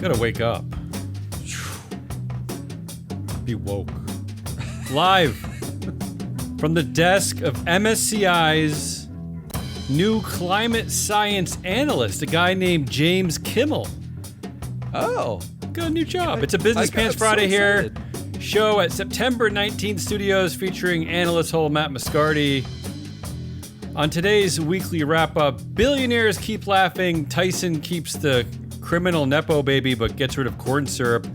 Gotta wake up. Be woke. Live from the desk of MSCI's new climate science analyst, a guy named James Kimmel. Oh. Got a new job. It's a Business Pants Friday here. Show at September 19th Studios featuring analyst Matt Moscardi. On today's weekly wrap-up, billionaires keep laughing, Tyson keeps the criminal Nepo baby but gets rid of corn syrup,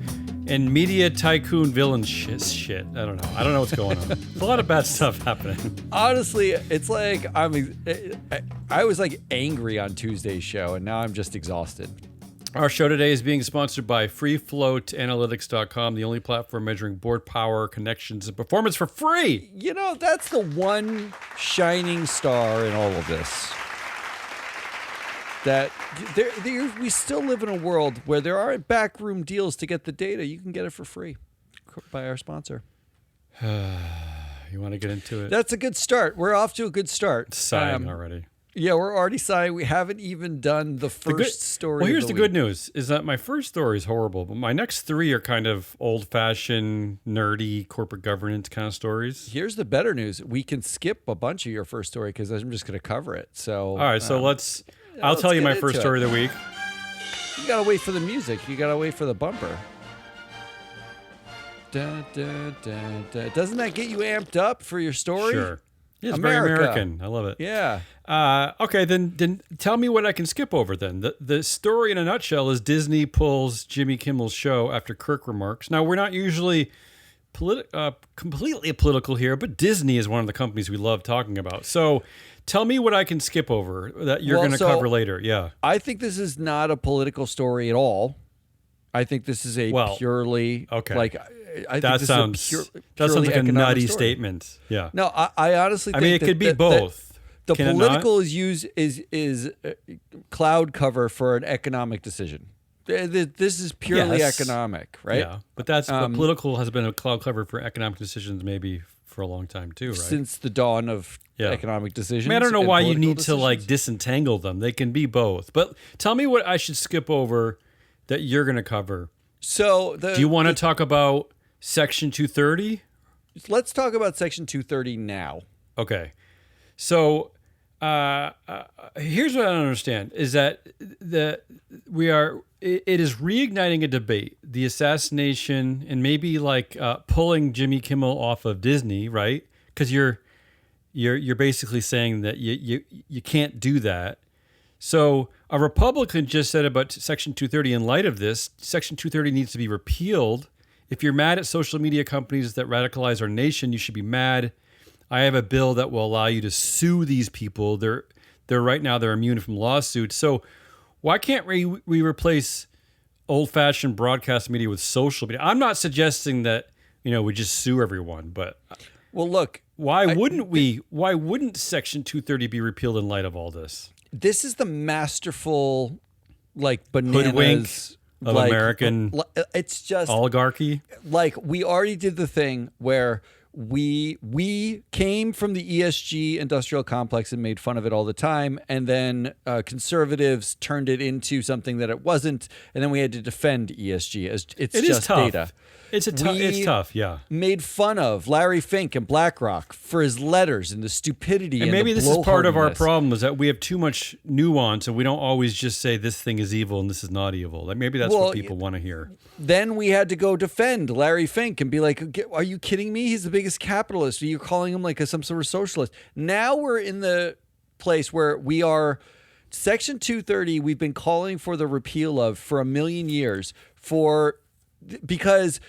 and media tycoon villain shit. I don't know what's going on. There's a lot of bad stuff happening. Honestly, it's like I was like angry on Tuesday's show, and now I'm just exhausted. Our show today is being sponsored by FreeFloatAnalytics.com, the only platform measuring board power, connections, and performance for free. You know, that's the one shining star in all of this. That we still live in a world where there aren't backroom deals to get the data. You can get it for free by our sponsor. You want to get into it? That's a good start. We're off to a good start. Sighing already. Yeah, we're already sighing. We haven't even done the first story. Well, here's of the good news, is that my first story is horrible, but my next three are kind of old-fashioned, nerdy, corporate governance kind of stories. Here's the better news. We can skip a bunch of your first story because I'm just going to cover it. So, all right, so I'll tell you my first story of the week. You got to wait for the music. You got to wait for the bumper. Da, da, da, da. Doesn't that get you amped up for your story? Sure. Yeah, it's very American. I love it. Yeah. Okay, then tell me what I can skip over then. The story in a nutshell is Disney pulls Jimmy Kimmel's show after Kirk remarks. Now, we're not usually completely political here, but Disney is one of the companies we love talking about. So tell me what I can skip over that you're going to cover later. Yeah. I think this is not a political story at all. I think this is a purely like. I that think sounds purely like a nutty story. Statement. Yeah. No, I honestly think it could be both. The political is cloud cover for an economic decision. This is purely economic, right? Yeah, but that's political has been a cloud cover for economic decisions maybe for a long time too, right? Since the dawn of economic decisions. I mean, I don't know why you need to like disentangle them. They can be both. But tell me what I should skip over that you're going to cover. So do you want to talk about Section 230? Let's talk about Section 230 now. Okay. So here's what I don't understand is that it is reigniting a debate, the assassination and maybe like pulling Jimmy Kimmel off of Disney, right? Because you're basically saying that you can't do that. So a Republican just said about Section 230 in light of this, Section 230 needs to be repealed. If you're mad at social media companies that radicalize our nation, you should be mad. I have a bill that will allow you to sue these people. They're right now they're immune from lawsuits. So why can't we replace old-fashioned broadcast media with social media? I'm not suggesting that we just sue everyone, but well, look, why wouldn't Section 230 be repealed in light of all this? This is the masterful, like, bananas hoodwink of American it's just oligarchy. Like, we already did the thing where we came from the ESG industrial complex and made fun of it all the time, and then conservatives turned it into something that it wasn't, and then we had to defend ESG as it's just data. It's tough, yeah. Made fun of Larry Fink and BlackRock for his letters and the stupidity and maybe the this is part of our blowhardness. problem is that we have too much nuance and we don't always just say this thing is evil and this is not evil. Like maybe that's what people want to hear. Then we had to go defend Larry Fink and be like, are you kidding me? He's the biggest capitalist. Are you calling him like some sort of socialist? Now we're in the place where we are Section 230 we've been calling for the repeal of for a million years because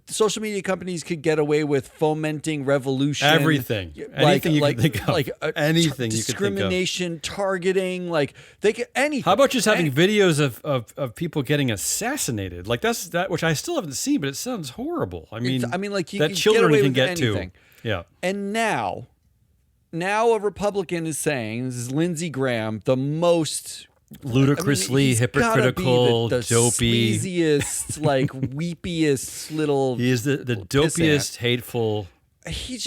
social media companies could get away with fomenting revolution. Anything you can think of. Anything you could think of. Discrimination, targeting, like they could anything. How about just having videos of people getting assassanated? Like that's which I still haven't seen, but it sounds horrible. I mean like that children can get anything. To. Yeah. And now a Republican is saying, this is Lindsey Graham, the most ludicrously hypocritical, the dopey, sleaziest, like weepiest little. He is the dopiest, hateful he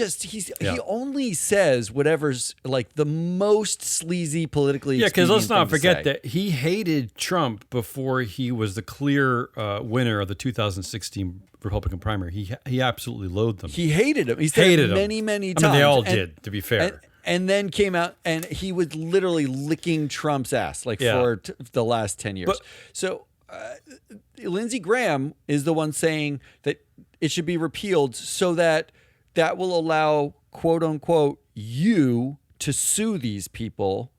only says whatever's like the most sleazy politically. Yeah, because let's not expedient thing to forget that he hated Trump before he was the clear winner of the 2016 Republican primary. He absolutely loathed them. He hated him. He said Hated it him. many times. I mean, they all did, to be fair. And then came out and he was literally licking Trump's ass for the last 10 years. So Lindsey Graham is the one saying that it should be repealed so that will allow, quote unquote, you to sue these people.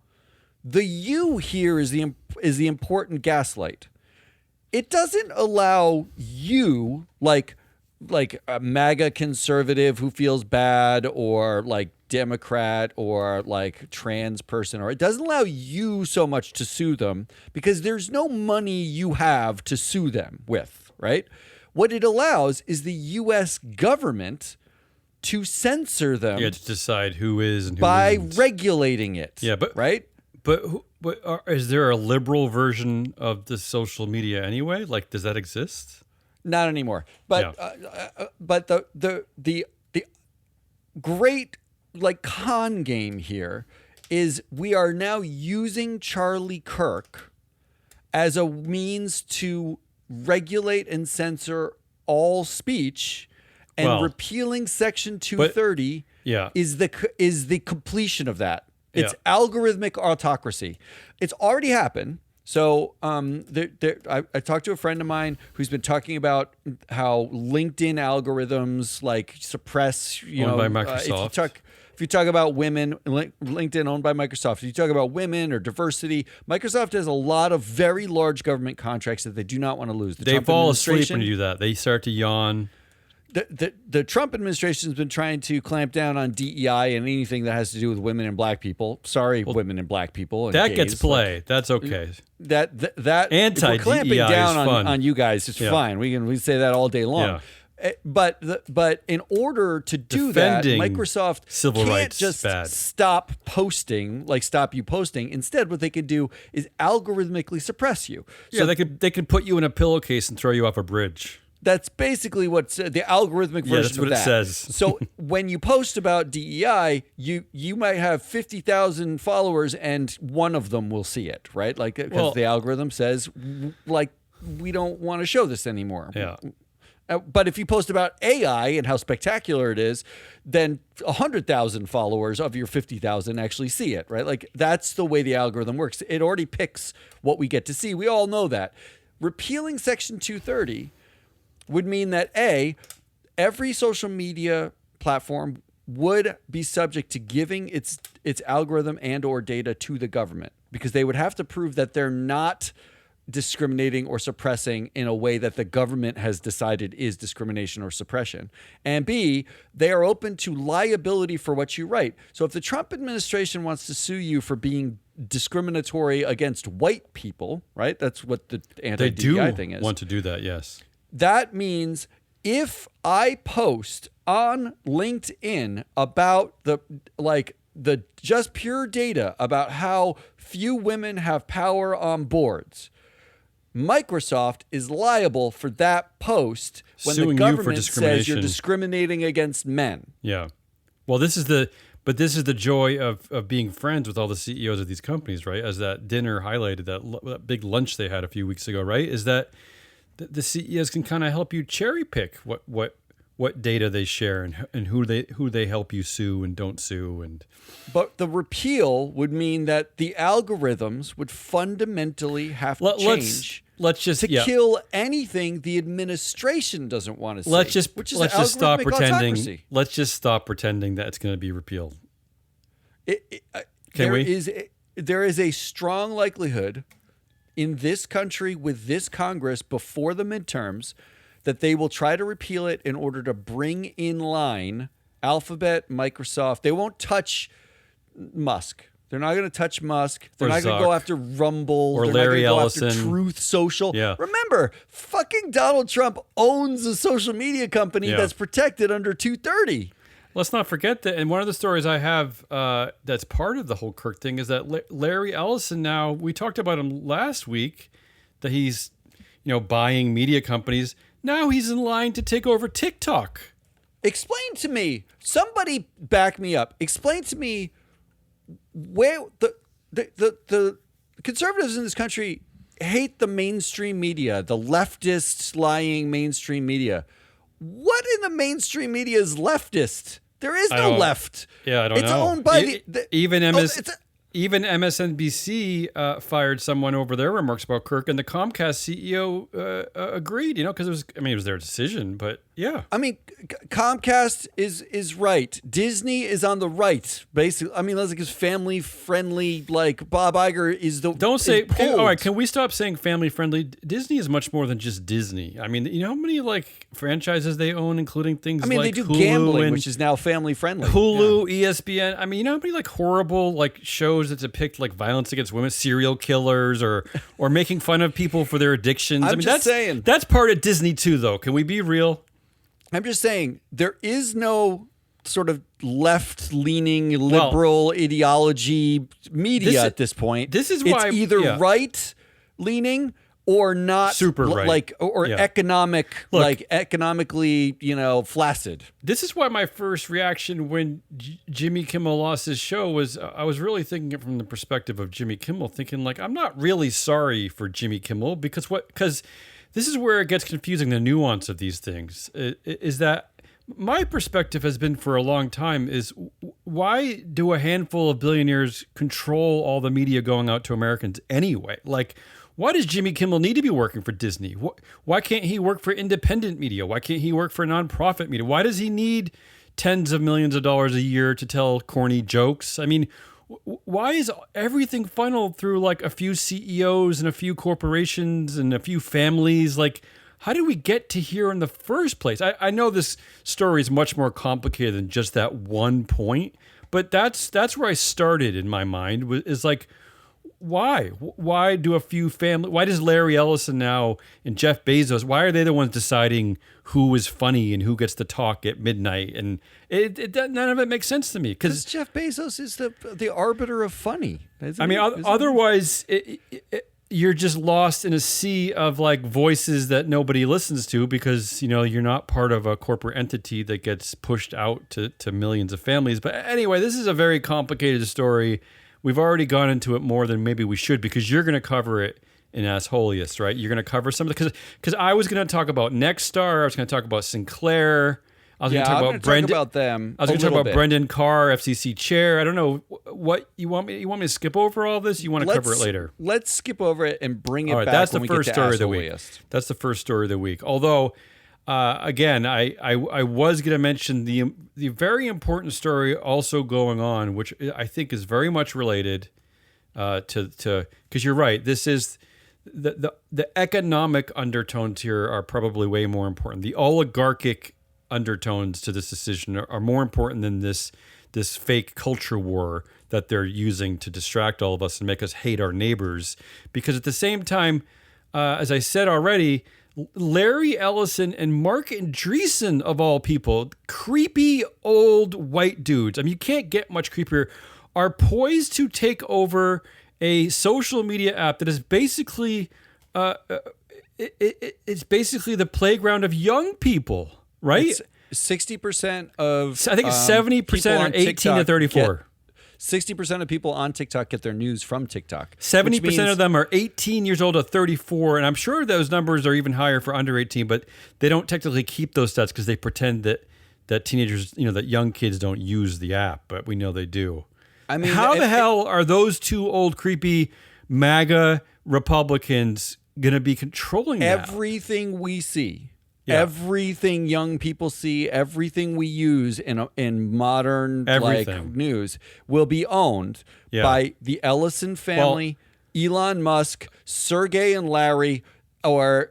The you here is the important gaslight. It doesn't allow you, like a MAGA conservative who feels bad, or like Democrat, or like trans person, or it doesn't allow you so much to sue them because there's no money you have to sue them with, right? What it allows is the U.S. government to censor them. Yeah, to decide who is and who by isn't. regulating it. Yeah, but right. But is there a liberal version of the social media anyway? Like, does that exist? Not anymore. But but the great like con game here is we are now using Charlie Kirk as a means to regulate and censor all speech. And repealing Section 230 is the completion of that. It's algorithmic autocracy. It's already happened. So I talked to a friend of mine who's been talking about how LinkedIn algorithms like suppress, owned by Microsoft. If you talk about women, LinkedIn owned by Microsoft. If you talk about women or diversity, Microsoft has a lot of very large government contracts that they do not want to lose. They fall asleep when you do that. They start to yawn. The Trump administration has been trying to clamp down on DEI and anything that has to do with women and black people. Sorry, women and black people. And that gays, gets play. That's okay. That Anti-DEI if we're clamping down is fun. on you guys. It's fine. We say that all day long. Yeah. But in order to do Defending that, Microsoft civil can't rights just bad. stop you posting. Instead, what they could do is algorithmically suppress you. Yeah, So they could put you in a pillowcase and throw you off a bridge. that's basically what's the algorithmic version that's what of that. it says. So when you post about DEI, you might have 50,000 followers and one of them will see it, right? Like because the algorithm says like we don't want to show this anymore. Yeah. But if you post about AI and how spectacular it is, then 100,000 followers of your 50,000 actually see it, right? Like that's the way the algorithm works. It already picks what we get to see. We all know that. Repealing Section 230 would mean that every social media platform would be subject to giving its algorithm and or data to the government because they would have to prove that they're not discriminating or suppressing in a way that the government has decided is discrimination or suppression. And B, they are open to liability for what you write. So if the Trump administration wants to sue you for being discriminatory against white people, right? That's what the anti-DEI thing is. They do want to do that, yes. That means if I post on LinkedIn about the just pure data about how few women have power on boards, Microsoft is liable for that post when Suing the you for government says discrimination. you're discriminating against men. Yeah. Well, this is the joy of being friends with all the CEOs of these companies, right? As that dinner highlighted, that big lunch they had a few weeks ago, right? Is that the CEOs can kind of help you cherry pick what data they share and who they help you sue and don't sue But the repeal would mean that the algorithms would fundamentally have to change. Let's just kill anything the administration doesn't want to see. Let's just stop pretending. Autocracy. Let's just stop pretending that it's going to be repealed. There is a strong likelihood in this country with this Congress before the midterms that they will try to repeal it in order to bring in line Alphabet, Microsoft. They won't touch Musk. They're not going to touch Musk. They're not going to go after Rumble. Or They're Larry not going Ellison. to go after Truth Social. Yeah. Remember, fucking Donald Trump owns a social media company that's protected under 230. Let's not forget that. And one of the stories I have that's part of the whole Kirk thing is that Larry Ellison now, we talked about him last week, that he's buying media companies. Now he's in line to take over TikTok. Explain to me. Somebody back me up. Explain to me where the conservatives in this country hate the mainstream media, the leftist lying mainstream media. What in the mainstream media is leftist? There is no left. Yeah, I don't know. It's owned by even MSNBC fired someone over their remarks about Kirk, and the Comcast CEO agreed. Because it was their decision, but yeah. I mean, Comcast is right. Disney is on the right, basically. I mean, that's like his family friendly. Like Bob Iger is the. Don't say. All right, can we stop saying family friendly? Disney is much more than just Disney. I mean, you know how many like franchises they own, including things. I mean, like they do Hulu gambling, which is now family friendly. Hulu, ESPN. I mean, you know how many like horrible like shows that depict like violence against women, serial killers, or making fun of people for their addictions. Just saying that's part of Disney too, though. Can we be real? I'm just saying there is no sort of left-leaning liberal ideology media at this point. This is why it's either right-leaning or not super right, economically, flaccid. This is why my first reaction when Jimmy Kimmel lost his show was I was really thinking it from the perspective of Jimmy Kimmel, thinking like I'm not really sorry for Jimmy Kimmel because this is where it gets confusing, the nuance of these things, is that my perspective has been for a long time is why do a handful of billionaires control all the media going out to Americans anyway? Like, why does Jimmy Kimmel need to be working for Disney? Why can't he work for independent media? Why can't he work for nonprofit media? Why does he need tens of millions of dollars a year to tell corny jokes? I mean, why is everything funneled through like a few CEOs and a few corporations and a few families? Like, how did we get to here in the first place? I know this story is much more complicated than just that one point, but that's where I started in my mind, is like, why? Why do a few why does Larry Ellison now and Jeff Bezos, why are they the ones deciding who is funny and who gets to talk at midnight? And none of it makes sense to me. Because Jeff Bezos is the arbiter of funny. Otherwise, you're just lost in a sea of like voices that nobody listens to because, you're not part of a corporate entity that gets pushed out to millions of families. But anyway, this is a very complicated story. We've already gone into it more than maybe we should because you're going to cover it in As Holiest, right? You're going to cover some of the, because I was going to talk about Nexstar. I was going to talk about Sinclair. I was going to talk about Brendan. Talk about them. I was going to talk about Brendan Carr, FCC chair. I don't know what you want me. You want me to skip over all this? You want to cover it later? Let's skip over it and bring it back. That's when the we first get to story As of the week. Holiest. That's the first story of the week. Although, again, I was going to mention the very important story also going on, which I think is very much related to because you're right. This is the economic undertones here are probably way more important. The oligarchic undertones to this decision are more important than this fake culture war that they're using to distract all of us and make us hate our neighbors. Because at the same time, as I said already, Larry Ellison and Mark Andreessen, of all people, creepy old white dudes, I mean, you can't get much creepier, are poised to take over a social media app that is basically it's basically the playground of young people, right? It's 60% of I think it's 70% are 18 to 34. 60% of people on TikTok get their news from TikTok. 70% of them are 18 years old to 34, and I'm sure those numbers are even higher for under 18, but they don't technically keep those stats because they pretend that teenagers, that young kids don't use the app, but we know they do. I mean, how the hell are those two old creepy MAGA Republicans going to be controlling that? Everything we see, everything young people see, everything we use in modern news will be owned by the Ellison family, Elon Musk, Sergey and Larry, or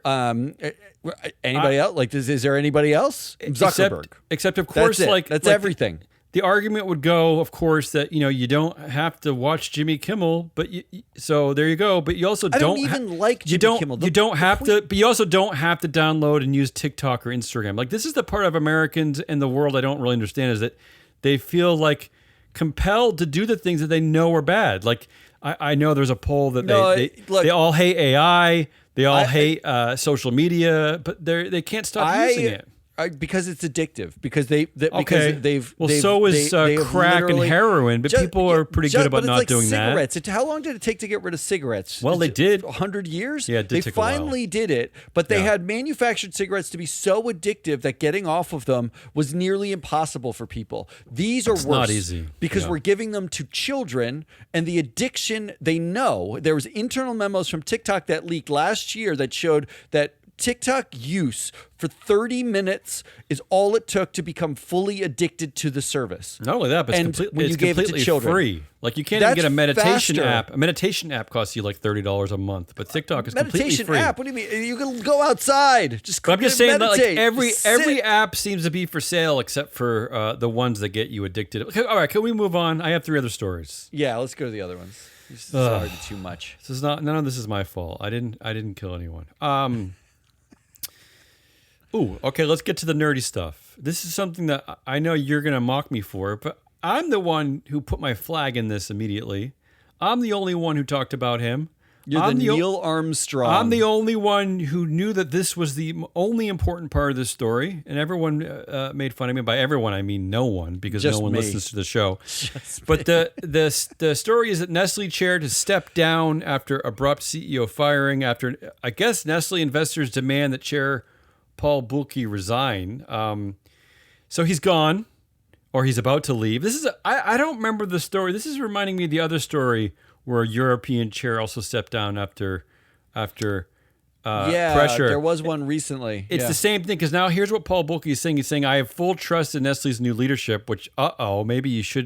anybody else. Like, is there anybody else? Zuckerberg. Except of course, that's everything. The argument would go, of course, that you don't have to watch Jimmy Kimmel, but so there you go. But you also don't even like Jimmy Kimmel. You don't have to, but you also don't have to download and use TikTok or Instagram. Like, this is the part of Americans and the world I don't really understand, is that they feel like compelled to do the things that they know are bad. Like, I know there's a poll that they all hate AI, they all hate social media, but they can't stop using it. Because it's addictive. Because because Okay. they've Well, they've, so is they have crack and literally- heroin, but people are pretty good about but it's not like doing cigarettes. How long did it take to get rid of cigarettes? Well, they did. 100 years. Yeah, it did They take a while. finally did it, but they Yeah. had manufactured cigarettes to be so addictive that getting off of them was nearly impossible for people. These are worse. not easy. Because Yeah. we're giving them to children, and the addiction they know. There was internal memos from TikTok that leaked last year that showed that TikTok use for 30 minutes is all it took to become fully addicted to the service. Not only that, but And it's, when you it's gave it to completely children. free. Like you can't even That's get a meditation faster. app. A meditation app costs you like $30 a month, but TikTok is completely Meditation free. app? What do you mean? You can go outside. But I'm just saying that like meditate. every Sit. app seems to be for sale except for the ones that get you addicted. Okay, all right, can we move on? I have 3 other stories. Yeah, let's go to the other ones. This is already too much. This is not none of this is my fault. I didn't kill anyone. Ooh, okay, let's get to the nerdy stuff. This is something that I know you're going to mock me for, but I'm the one who put my flag in this immediately. I'm the only one who talked about him. You're I'm the Neil Armstrong. I'm the only one who knew that this was the only important part of this story, and everyone made fun of me. By everyone, I mean no one, because Just no one me. listens to the show. But the story is that Nestle chair to step down after abrupt CEO firing. After I guess Nestle investors demand that chair Paul Bulke resign. So he's gone, or he's about to leave. This is I don't remember the story. This is reminding me of the other story where a European chair also stepped down after pressure. There was one recently. It's the same thing, because now here's what Paul Bulke is saying. He's saying, I have full trust in Nestle's new leadership, which, maybe you should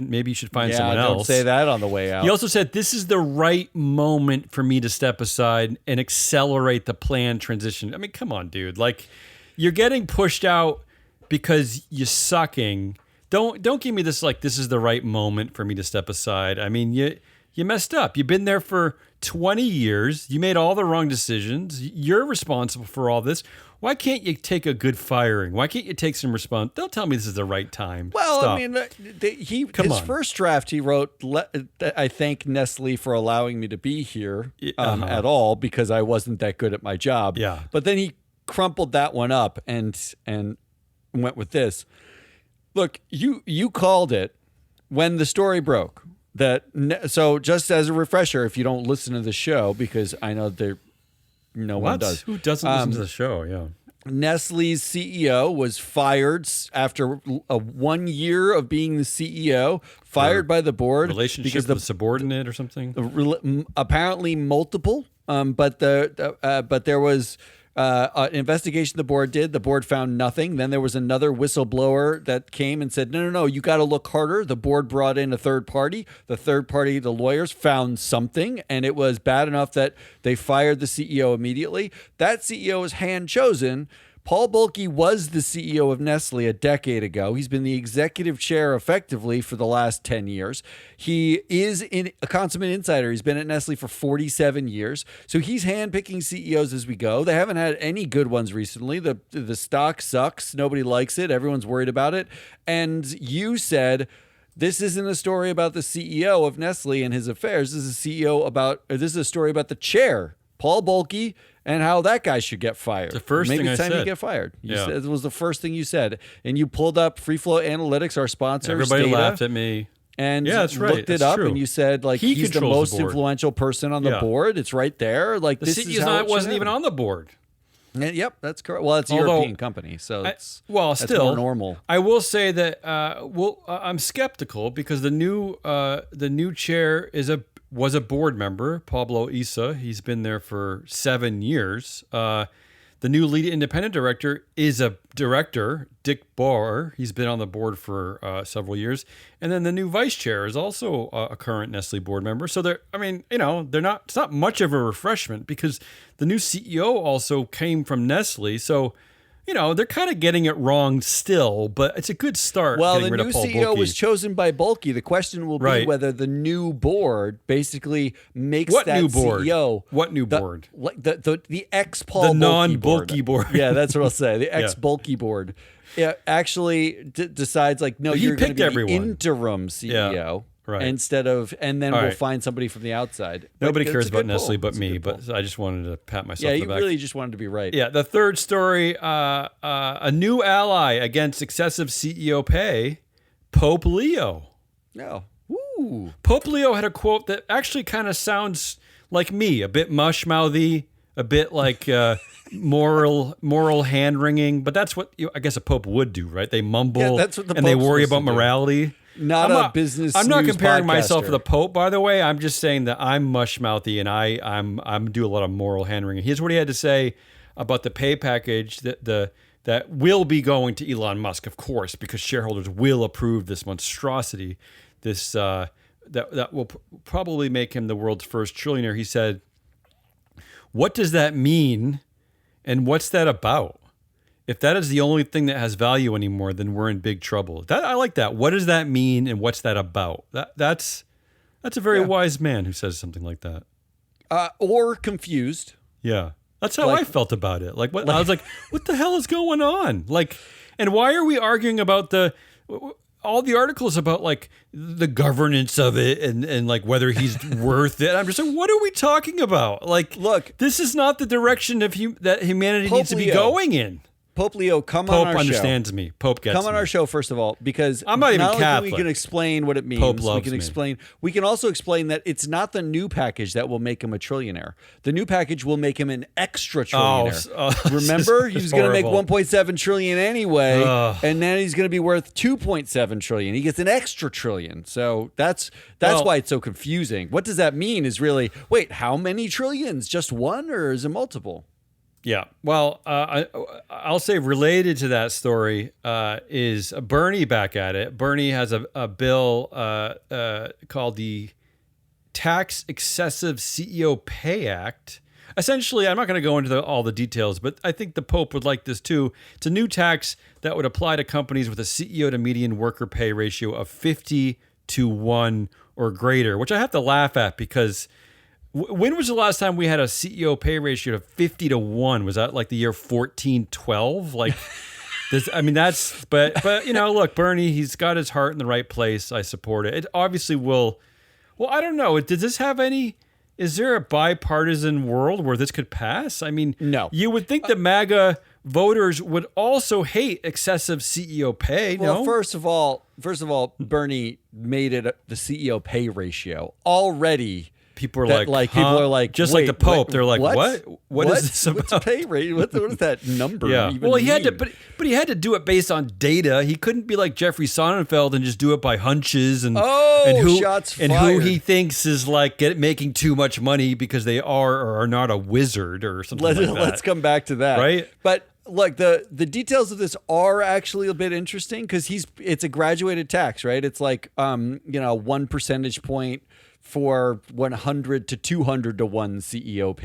find someone don't else. say that on the way out. He also said, this is the right moment for me to step aside and accelerate the planned transition. I mean, come on, dude. Like, you're getting pushed out because you're sucking. Don't give me this, like, this is the right moment for me to step aside. I mean, you messed up. You've been there for 20 years. You made all the wrong decisions. You're responsible for all this. Why can't you take a good firing? Why can't you take some response? Don't tell me this is the right time. Well, Stop. I mean, Come his on. first draft, he wrote, I thank Nestle for allowing me to be here at all because I wasn't that good at my job. Yeah. But then he crumpled that one up and went with this. Look, you called it when the story broke. So just as a refresher, if you don't listen to the show, because I know no one does. Who doesn't listen to the show? Yeah. Nestle's CEO was fired after 1 year of being the CEO, fired by the board Relationship because with a subordinate or something? apparently multiple. But there was an investigation the board did. The board found nothing. Then there was another whistleblower that came and said, no, you got to look harder. The board brought in a third party. The third party, the lawyers, found something, and it was bad enough that they fired the CEO immediately. That CEO was hand chosen. Paul Bulke was the CEO of Nestle a decade ago. He's been the executive chair effectively for the last 10 years. He is a consummate insider. He's been at Nestle for 47 years. So he's handpicking CEOs as we go. They haven't had any good ones recently. The stock sucks. Nobody likes it. Everyone's worried about it. And you said, this isn't a story about the CEO of Nestle and his affairs. This is a story about the chair, Paul Bulke, and how that guy should get fired. The first Maybe thing it's I time said. you get fired. You Yeah. said, it was the first thing you said. And you pulled up Free Flow Analytics, our sponsor. Everybody data, laughed at me. and Yeah, that's right. looked it That's up, true. and you said, like, He he's the controls the most board. influential person on the Yeah. board. It's right there. Like, The this is CEO how it should wasn't even happen. on the board. And, yep, that's correct. Well, it's a Although, European company, so it's that's still more normal. I will say that I'm skeptical because the new chair was a board member, Pablo Issa. He's been there for 7 years. The new lead independent director is a director, Dick Barr. He's been on the board for several years. And then the new vice chair is also a current Nestle board member. So it's not much of a refreshment because the new CEO also came from Nestle. So, they're kind of getting it wrong still, but it's a good start. Well, getting the rid new of Paul CEO Bulke. was chosen by Bulke. The question will be Right. whether the new board basically makes What that new board? CEO. What new board? The ex-Paul The non-Bulke board. board. Yeah, that's what I'll say. The ex-Bulke board. Yeah, actually decides, like, no, But he you're going to picked be everyone. the interim CEO. Right. instead of, and then All we'll right. find somebody from the outside. Nobody But cares it's a about good Nestle poll. but It's a me, good poll. but I just wanted to pat myself Yeah, on the you back. really just wanted to be right. Yeah, the third story, a new ally against excessive CEO pay, Pope Leo. No. Ooh. Pope Leo had a quote that actually kind of sounds like me, a bit mush-mouthy, a bit like moral hand-wringing, but that's what I guess a pope would do, right? They mumble Yeah, that's what the and they Pope's worry supposed about to do. morality. Not a business I'm not news comparing myself podcaster. to the Pope, by the way. I'm just saying that I'm mush-mouthy and I'm do a lot of moral hand-wringing. Here's what he had to say about the pay package that will be going to Elon Musk, of course, because shareholders will approve this monstrosity. This that will probably make him the world's first trillionaire. He said, "What does that mean, and what's that about? If that is the only thing that has value anymore, then we're in big trouble." That I like that. What does that mean, and what's that about? That's a very wise man who says something like that. Or confused. Yeah, that's how I felt about it. Like what I was like, what the hell is going on? Like, and why are we arguing about all the articles about like the governance of it and like whether he's worth it? I'm just like, what are we talking about? Like, Look, this is not the direction of that humanity Pope needs to be Leo. going in. Pope Leo, come Pope on our show. understands me. Pope gets Come on me. our show first of all, because I'm not even only Catholic. we can explain what it means. Pope we loves can me. explain. We can also explain that it's not the new package that will make him a trillionaire. The new package will make him an extra trillionaire. Remember, he was going to make horrible. 1.7 trillion anyway, and then he's going to be worth 2.7 trillion. He gets an extra trillion. So that's why it's so confusing. What does that mean? Is really wait, how many trillions? Just one, or is it multiple? Yeah. Well, I'll say related to that story is Bernie back at it. Bernie has a bill called the Tax Excessive CEO Pay Act. Essentially, I'm not going to go into all the details, but I think the Pope would like this too. It's a new tax that would apply to companies with a CEO to median worker pay ratio of 50-1 or greater, which I have to laugh at because when was the last time we had a CEO pay ratio of 50-1? Was that like the year 1412? Like this, I mean, but you know, look, Bernie, he's got his heart in the right place. I support it. It obviously will. Well, I don't know. Does this have any? Is there a bipartisan world where this could pass? I mean, No. You would think the MAGA voters would also hate excessive CEO pay. Well, no? first of all, Bernie made it the CEO pay ratio already. People are That, like, people huh? are like, just wait, like the Pope. what- They're like, what? What is this What's about? pay rate? What does that number? Yeah. Even Well, he had to, mean? but he had to do it based on data. He couldn't be like Jeffrey Sonnenfeld and just do it by hunches and shots and who fired. he thinks is like making too much money because they are or are not a wizard or something like that. Let's come back to that. Right? But look, the details of this are actually a bit interesting because it's a graduated tax, right? It's like 1 percentage point for 100 to 200 to 1 CEO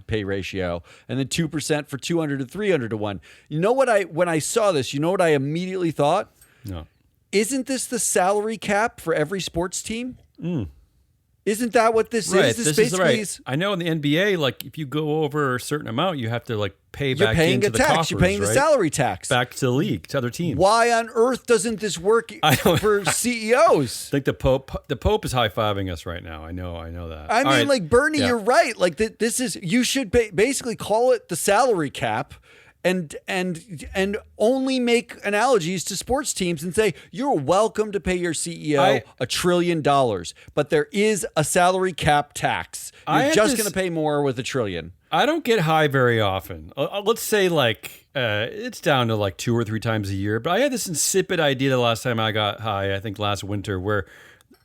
pay ratio, and then 2% for 200 to 300 to 1. You know what when I saw this, you know what I immediately thought? No. Isn't this the salary cap for every sports team? Isn't that what this is? This basically is I know in the NBA, like if you go over a certain amount, you have to like pay you're back paying into a the tax. coffers, You're paying the right? salary tax. back to the league, to other teams. Why on earth doesn't this work I don't- for CEOs? I think the Pope is high-fiving us right now. I know that. I All mean, right. like Bernie, Yeah. you're right. Like this is you should basically call it the salary cap, and only make analogies to sports teams and say you're welcome to pay your CEO $1 trillion, but there is a salary cap tax. You're just going to pay more with $1 trillion. I don't get high very often. Let's say like it's down to like 2 or 3 times a year. But I had this insipid idea the last time I got high, I think last winter, where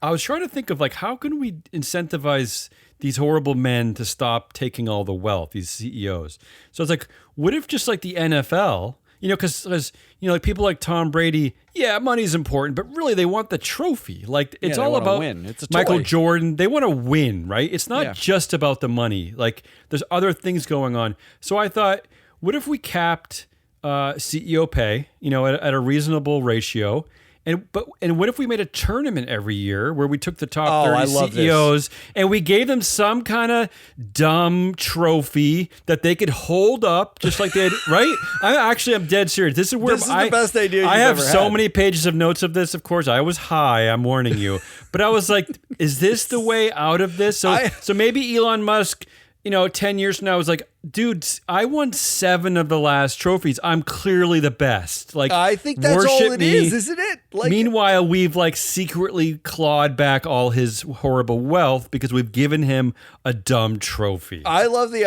I was trying to think of like how can we incentivize these horrible men to stop taking all the wealth, these CEOs. So it's like, what if just like the NFL, because like people like Tom Brady, yeah, money's important, but really they want the trophy. Like it's they all wanna about win. It's a Michael toy. Jordan. They want to win, right? It's not just about the money. Like there's other things going on. So I thought, what if we capped CEO pay, at a reasonable ratio, And what if we made a tournament every year where we took the top I 30 love CEOs and we gave them some kind of dumb trophy that they could hold up just like they had, right? I'm dead serious. This is the best idea I you've have ever so had. many pages of notes of this, of course. I was high, I'm warning you. But I was like, is this the way out of this? So maybe Elon Musk, 10 years from now is like, dude, I won 7 of the last trophies. I'm clearly the best. Like, I think that's all it is, isn't it? Like, meanwhile, we've like secretly clawed back all his horrible wealth because we've given him a dumb trophy. I love the.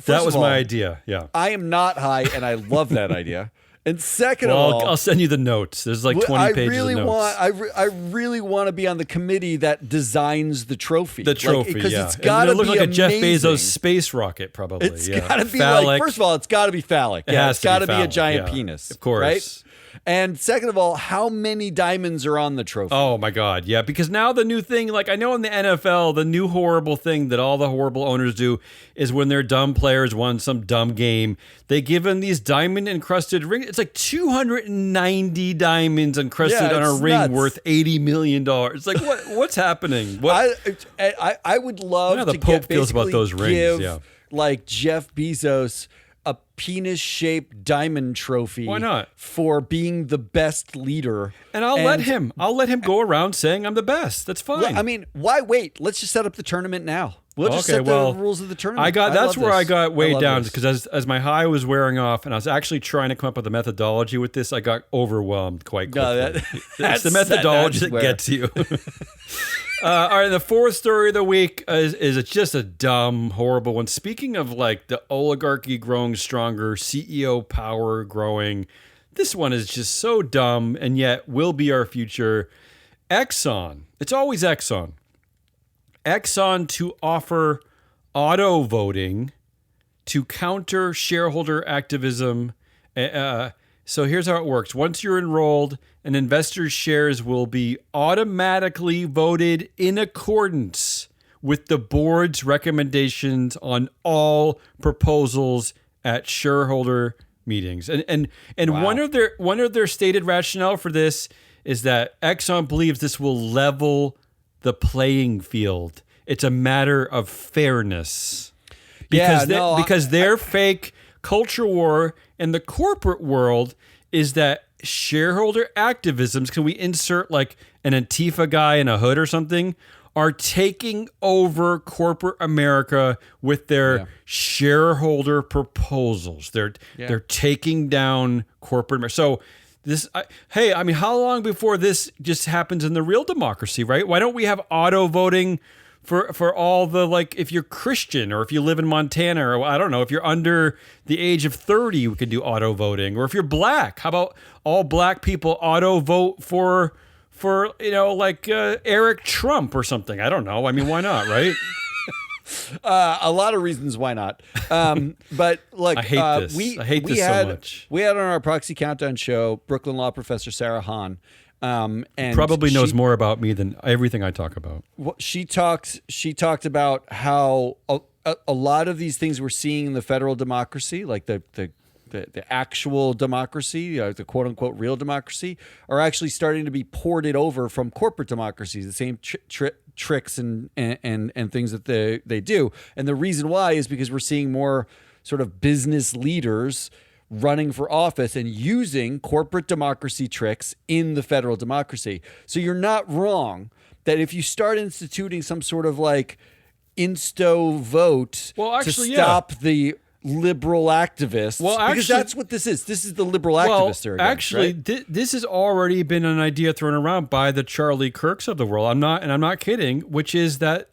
That was my idea. Yeah. I am not high, and I love that idea. And second Well, of all, I'll send you the notes. There's like 20 pages of notes. I really want to be on the committee that designs the trophy. The trophy, because yeah. it's got to It looks be like a Jeff amazing. Bezos space rocket, probably. It's yeah. got to be Phallic. like, first of all, it's got to be phallic. It Yeah, has it's to got be to be a phallic, giant yeah. penis. Of course. Right? And second of all, how many diamonds are on the trophy? Oh my God, yeah. Because now the new thing, like I know in the NFL, the new horrible thing that all the horrible owners do is when their dumb players won some dumb game, they give them these diamond encrusted rings. It's like 290 diamonds encrusted on a ring nuts. worth $80 million. It's like what's happening? What? I would love I know how to the Pope feels about basically those rings, give, yeah. like Jeff Bezos a penis-shaped diamond trophy. Why not? For being the best leader. And I'll let him go around saying I'm the best. That's fine. Well, I mean, why wait? Let's just set up the tournament now. We'll just set the rules of the tournament. That's where I got weighed down this. because as my high was wearing off and I was actually trying to come up with a methodology with this, I got overwhelmed quite quickly. No, it's the methodology that gets you. All right, the fourth story of the week is just a dumb, horrible one. Speaking of like the oligarchy growing stronger, CEO power growing, this one is just so dumb and yet will be our future. Exxon. It's always Exxon. Exxon to offer auto voting to counter shareholder activism. So here's how it works. Once you're enrolled, an investor's shares will be automatically voted in accordance with the board's recommendations on all proposals at shareholder meetings. And Wow. one of their stated rationale for this is that Exxon believes this will level the playing field. It's a matter of fairness. Because their fake culture war in the corporate world is that shareholder activisms, can we insert like an Antifa guy in a hood or something, are taking over corporate America with their shareholder proposals. They're taking down corporate America. So how long before this just happens in the real democracy, right? Why don't we have auto voting for all the, like, if you're Christian or if you live in Montana or I don't know, if you're under the age of 30, you can do auto voting. Or if you're black, how about all black people auto vote for Eric Trump or something? I don't know. I mean, why not, right? A lot of reasons why not. But look, I hate this. I hate this so much. We had on our Proxy Countdown show Brooklyn Law professor Sarah Hahn. And probably knows more about me than everything I talk about. She talked about how a lot of these things we're seeing in the federal democracy, like the actual democracy, the quote unquote real democracy, are actually starting to be ported over from corporate democracies. The same tricks and things that they do. And the reason why is because we're seeing more sort of business leaders running for office and using corporate democracy tricks in the federal democracy. So you're not wrong that if you start instituting some sort of like insto vote to stop the liberal activists, because that's what this is. This is the liberal activists. Right? This has already been an idea thrown around by the Charlie Kirks of the world. I'm not kidding, which is that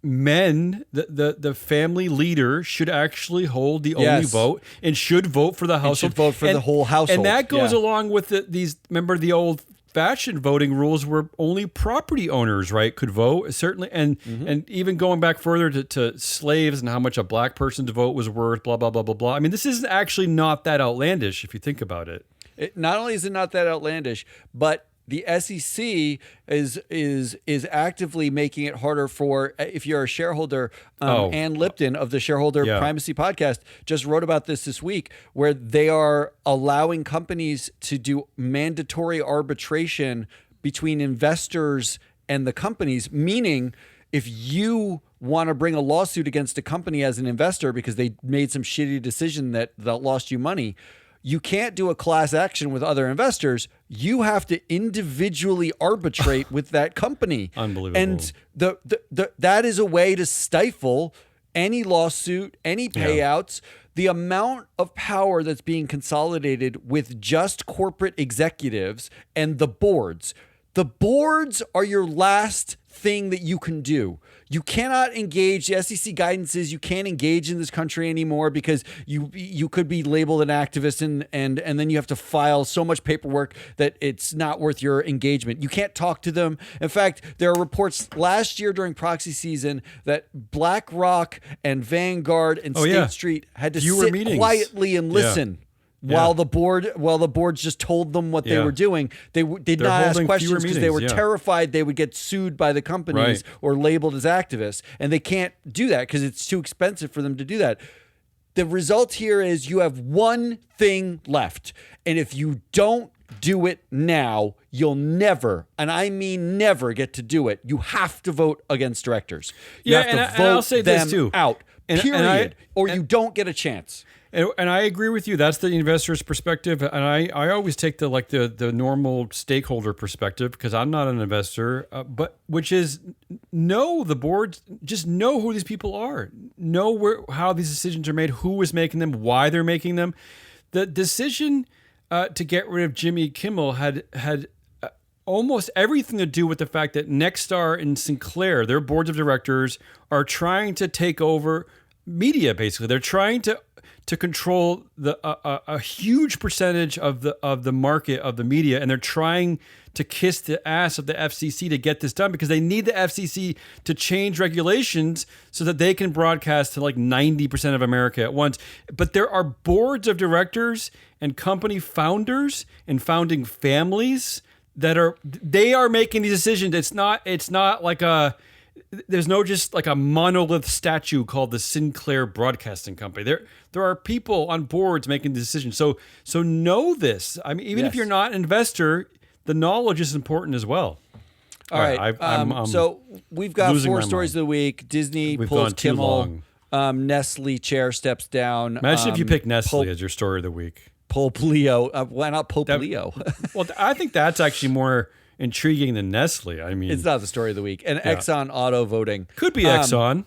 men, the family leader, should actually hold the only vote and should vote for the household. Should vote for the whole household. And that goes along with remember the old fashioned voting rules where only property owners, right, could vote, certainly. And even going back further to slaves and how much a black person's vote was worth, blah, blah, blah, blah, blah. I mean, this is actually not that outlandish if you think about it. Not only is it not that outlandish, but the SEC is actively making it harder for, if you're a shareholder. Ann Lipton of the Shareholder Primacy Podcast just wrote about this week, where they are allowing companies to do mandatory arbitration between investors and the companies, meaning if you want to bring a lawsuit against a company as an investor because they made some shitty decision that lost you money, you can't do a class action with other investors. You have to individually arbitrate with that company. Unbelievable. And that is a way to stifle any lawsuit, any payouts. The amount of power that's being consolidated with just corporate executives and the boards. The boards are your last thing that you can do. You cannot engage. The SEC guidance is you can't engage in this country anymore because you could be labeled an activist and then you have to file so much paperwork that it's not worth your engagement. You can't talk to them. In fact, there are reports last year during proxy season that BlackRock and Vanguard and State Street had to sit quietly and listen. While the boards just told them what they were doing, they did not ask questions because they were terrified they would get sued by the companies or labeled as activists, and they can't do that because it's too expensive for them to do that. The result here is you have one thing left, and if you don't do it now, you'll never, and I mean never, get to do it. You have to vote against directors. You have to vote I'll say them this too. out. Period. Or you don't get a chance. And I agree with you. That's the investor's perspective. And I always take the normal stakeholder perspective because I'm not an investor, but which is know the boards, just know who these people are, know how these decisions are made, who is making them, why they're making them. The decision to get rid of Jimmy Kimmel had almost everything to do with the fact that Nexstar and Sinclair, their boards of directors, are trying to take over media. Basically, they're trying to control a huge percentage of the market of the media, and they're trying to kiss the ass of the FCC to get this done because they need the FCC to change regulations so that they can broadcast to like 90% of America at once. But there are boards of directors and company founders and founding families that are making these decisions. It's not like there's no just like a monolith statue called the Sinclair Broadcasting Company. There are people on boards making decisions. So know this. I mean, even if you're not an investor, the knowledge is important as well. All right. So we've got 4 stories of the week. Disney pulls Kimmel. Nestle chair steps down. Imagine if you pick Nestle as your story of the week. Pope Leo. Why not Pope Leo? Well, I think that's actually more intriguing than Nestle. I mean, it's not the story of the week. And Exxon auto voting. Could be Exxon.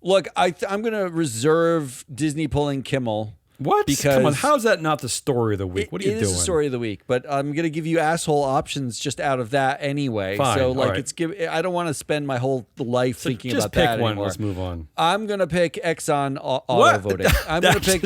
Look, I'm going to reserve Disney pulling Kimmel. What? Because come on, how's that not the story of the week? What are you doing? It is the story of the week, but I'm going to give you asshole options just out of that anyway. Fine, so like I don't want to spend my whole life thinking about that anymore. Just pick one. Let's move on. I'm going to pick Exxon auto voting. I'm going to pick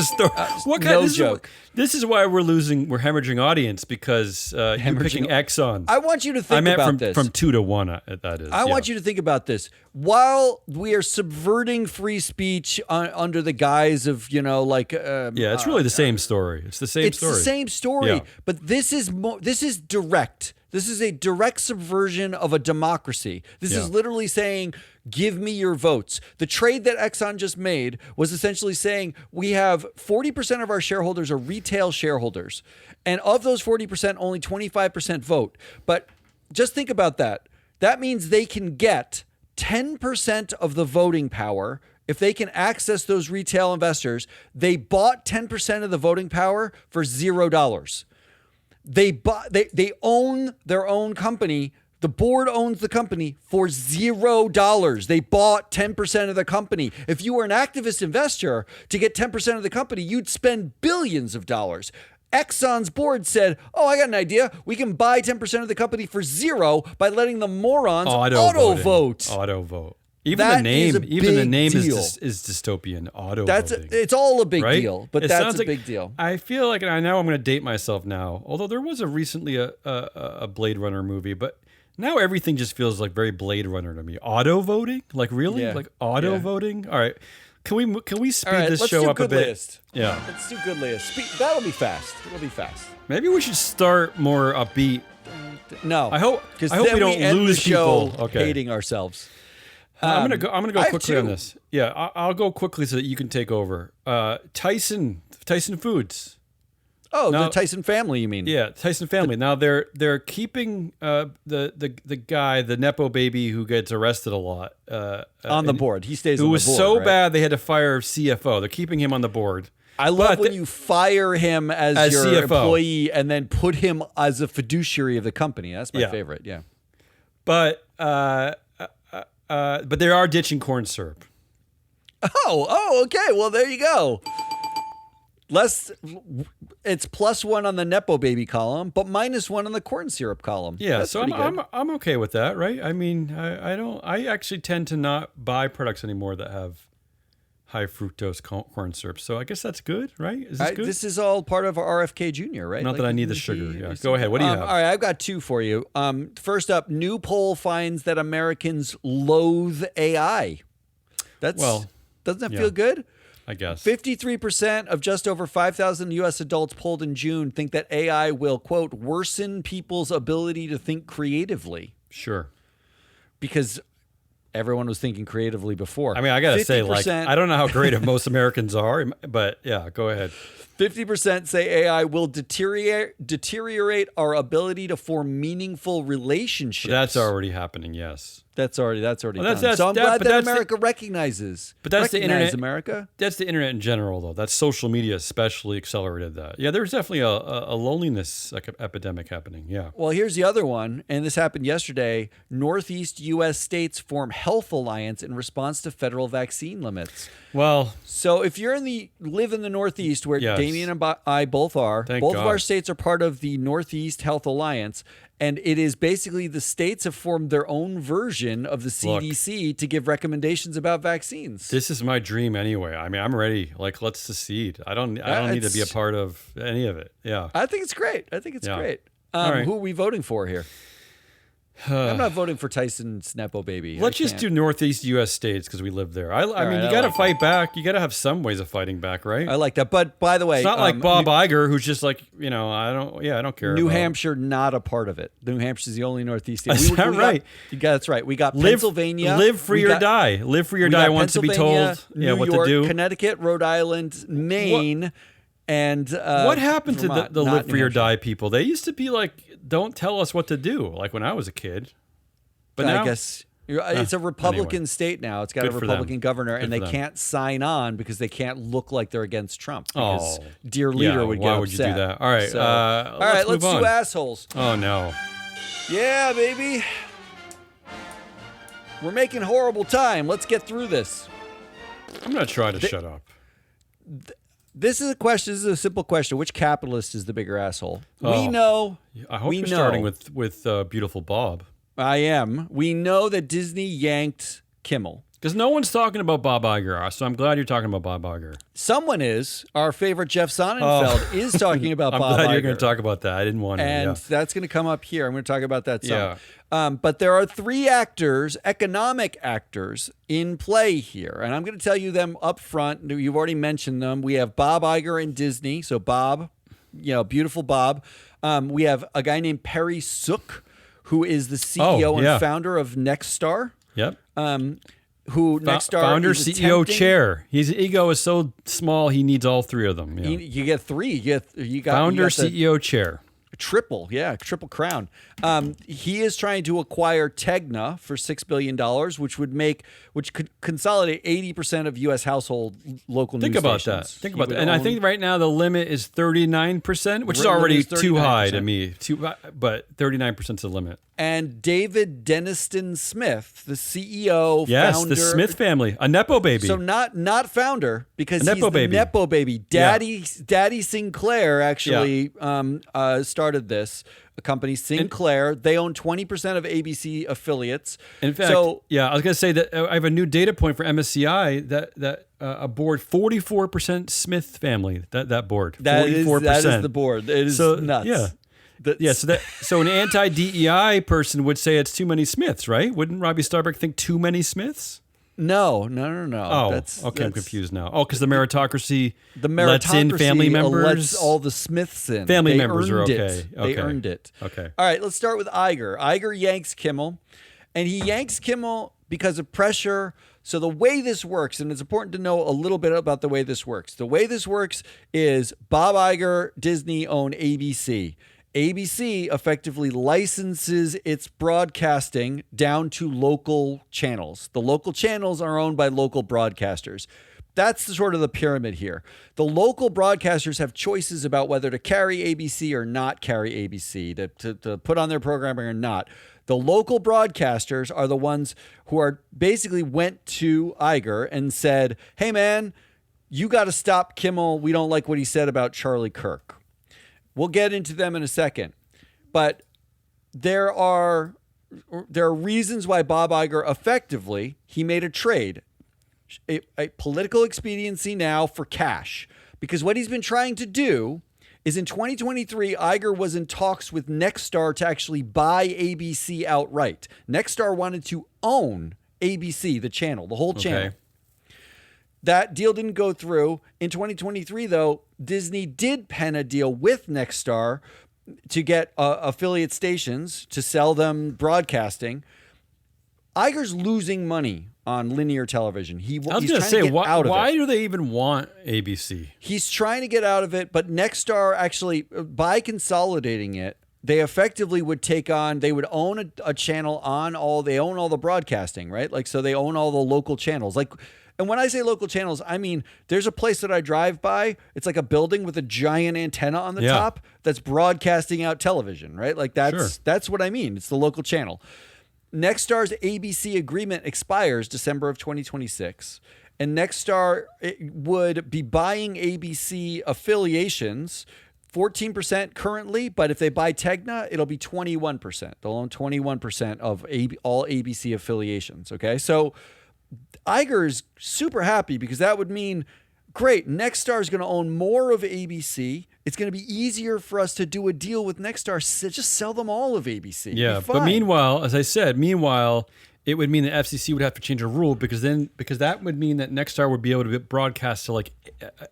what kind? No joke. This is why we're hemorrhaging audience because you're picking Exxon. I want you to think about this. From 2 to 1, that is. I want you to think about this. While we are subverting free speech under the guise of, it's really the same story. It's the same story. It's the same story, yeah. But this is direct. This is a direct subversion of a democracy. This is literally saying, give me your votes. The trade that Exxon just made was essentially saying we have 40% of our shareholders are retail shareholders. And of those 40%, only 25% vote. But just think about that. That means they can get 10% of the voting power. If they can access those retail investors, they bought 10% of the voting power for $0. They own their own company. The board owns the company for $0. They bought 10% of the company. If you were an activist investor, to get 10% of the company, you'd spend billions of dollars. Exxon's board said, I got an idea. We can buy 10% of the company for $0 by letting the morons auto vote. Auto vote. Even the name is dystopian. Auto voting. It's all a big right? deal, but that's a big deal. I feel like, and I know I'm going to date myself now, although there was recently a Blade Runner movie, but now everything just feels like very Blade Runner to me. Auto voting? Like really? Yeah. Like auto voting? All right. Can we speed this let's show do up a bit? List. Yeah. Let's do good list. That'll be fast. It'll be fast. Maybe we should start more upbeat No, I hope because we then don't end lose the show people. Okay. hating ourselves. I'm gonna go I have quickly on two. this. Yeah, I'll go quickly so that you can take over. Tyson Foods. Oh, Now- the Tyson family, you mean? Yeah, Tyson family. Now they're keeping the guy, the nepo baby who gets arrested a lot On the and- board. He stays who on the was board. so right? bad they had to fire CFO. They're keeping him on the board. I love But when the- you fire him as your CFO. employee and then put him as a fiduciary of the company. That's my Yeah. favorite. Yeah. But they are ditching corn syrup. Oh, okay. Well, there you go. It's +1 on the nepo baby column, but -1 on the corn syrup column. Yeah, That's so pretty good. I'm okay with that, right? I mean, I actually tend to not buy products anymore that have high fructose corn syrup. So I guess that's good, right? Is this good? This is all part of RFK Jr., right? Not that I need the sugar. Yeah. Go ahead. What do you have? All right, I've got two for you. First up, new poll finds that Americans loathe AI. Doesn't that yeah. feel good? I guess. 53% of just over 5,000 U.S. adults polled in June think that AI will, quote, worsen people's ability to think creatively. Sure. Because everyone was thinking creatively before. I mean, I got to say, like, 50% I don't know how creative most Americans are, but yeah, go ahead. 50% say AI will deteriorate our ability to form meaningful relationships. That's already happening, yes. That's already Well, done. that's- So I'm that- glad but that that's the- America recognizes. But that's the Recognize internet. America. That's the internet in general, though. That's social media especially accelerated that. Yeah, there's definitely a loneliness epidemic happening. Yeah. Well, here's the other one, and this happened yesterday. Northeast U.S. states form health alliance in response to federal vaccine limits. Well, So if you're live in the Northeast, where Yes. Damien and I both are, Thank both of God. our states are part of the Northeast Health Alliance, and it is basically the states have formed their own version of the CDC to give recommendations about vaccines. this is my dream anyway. I mean, I'm ready. Like, let's secede. I don't need to be a it's- part of any of it. Yeah. I think it's great. Yeah. Great. All right. Who are we voting for here? I'm not voting for Tyson's Nepo baby. Let's just do Northeast U.S. states because we live there. I mean, right, you I got to like fight back. You got to have some ways of fighting back, right? I like that. But by the way, It's not like Bob Iger, who's just like, I don't care. New about- Hampshire, not a part of it. New Hampshire's the only Northeast state. Is that right? That's right. We got Live, Pennsylvania. live free we or got- die. Live free or we die got wants to be Pennsylvania, told New what York, to do. Connecticut, Rhode Island, Maine, and What happened to Vermont, the not live New free or Hampshire. die people? They used to be like, don't tell us what to do, like when I was a kid. But now, I guess it's a Republican state now. It's got Good a for them. Republican governor, and they for them. can't sign on because they can't look like they're against Trump. Because Oh, dear leader yeah, would get why would you do upset. that? All right, So, all right, move let's on. do assholes. Oh no. Yeah, baby. We're making horrible time. Let's get through this. I'm gonna try to shut up. This is a question. This is a simple question. Which capitalist is the bigger asshole? We Oh. know. I hope we you're know. starting with beautiful Bob, I am. We know that Disney yanked Kimmel. because no one's talking about Bob Iger. So I'm glad you're talking about Bob Iger. Someone is. Our favorite Jeff Sonnenfeld is talking about I'm Bob glad Iger. you're going to talk about that. I didn't want to. And Yeah. that's going to come up here. I'm going to talk about that some. Yeah. But there are three actors, economic actors, in play here. And I'm going to tell you them up front. You've already mentioned them. We have Bob Iger and Disney. So Bob, beautiful Bob. We have a guy named Perry Sook, who is the CEO yeah. and founder of Nexstar. Yep. Who Nexstar Founder, is CEO, attempting- chair. His ego is so small he needs all three of them. Yeah. You get three. You got Founder, you got the CEO, chair. triple crown. He is trying to acquire Tegna for $6 billion, which could consolidate 80% of U.S. household local Think news about stations. that. Think He about would that. And I own- think right now the limit is 39%, which is Limit already is too high 39%. to me. But 39% is the limit. And David Deniston Smith, the CEO, Yes, founder, the Smith family, a nepo baby. So not founder, because A he's nepo the baby. nepo baby. Daddy Sinclair actually started this. A company, Sinclair. They own 20% of ABC affiliates. In fact, I was going to say that I have a new data point for MSCI that a board 44% Smith family. That board 44%. That is the board. It is nuts. Yeah. So an anti-DEI person would say it's too many Smiths, right? Wouldn't Robbie Starbuck think too many Smiths? No. Oh, That's I'm confused now. Oh, because the meritocracy The lets in family members. lets all the Smiths in. Family They members are earned okay. it. They earned it. Okay. All right, let's start with Iger. Iger yanks Kimmel, and he yanks Kimmel because of pressure. So the way this works, and it's important to know a little bit about the way this works. The way this works is Bob Iger, Disney own ABC. ABC effectively licenses its broadcasting down to local channels. The local channels are owned by local broadcasters. That's sort of the pyramid here. The local broadcasters have choices about whether to carry ABC or not carry ABC, to put on their programming or not. The local broadcasters are the ones who are basically went to Iger and said, hey, man, you got to stop Kimmel. We don't like what he said about Charlie Kirk. We'll get into them in a second. But there are reasons why Bob Iger effectively, he made a trade, a political expediency now for cash. Because what he's been trying to do is in 2023, Iger was in talks with Nexstar to actually buy ABC outright. Nexstar wanted to own ABC, the channel, the whole channel. That deal didn't go through. In 2023, though, Disney did pen a deal with Nexstar to get affiliate stations to sell them broadcasting. Iger's losing money on linear television. I was going to say, why do they even want ABC? He's trying to get out of it, but Nexstar actually, by consolidating it, they effectively would take on, they would own a channel they own all the broadcasting, right? Like, so they own all the local channels. Like, and when I say local channels, I mean, there's a place that I drive by. It's like a building with a giant antenna on the top that's broadcasting out television, right? Like that's what I mean. It's the local channel. Nexstar's ABC agreement expires December of 2026, and Nexstar would be buying ABC affiliations, 14% currently, but if they buy Tegna, it'll be 21%. They'll own 21% of all ABC affiliations, okay? So Iger is super happy because that would mean, great, Nexstar is going to own more of ABC. It's going to be easier for us to do a deal with Nexstar. Just sell them all of ABC. Yeah, but meanwhile, as I said, it would mean the FCC would have to change a rule because that would mean that Nexstar would be able to broadcast to like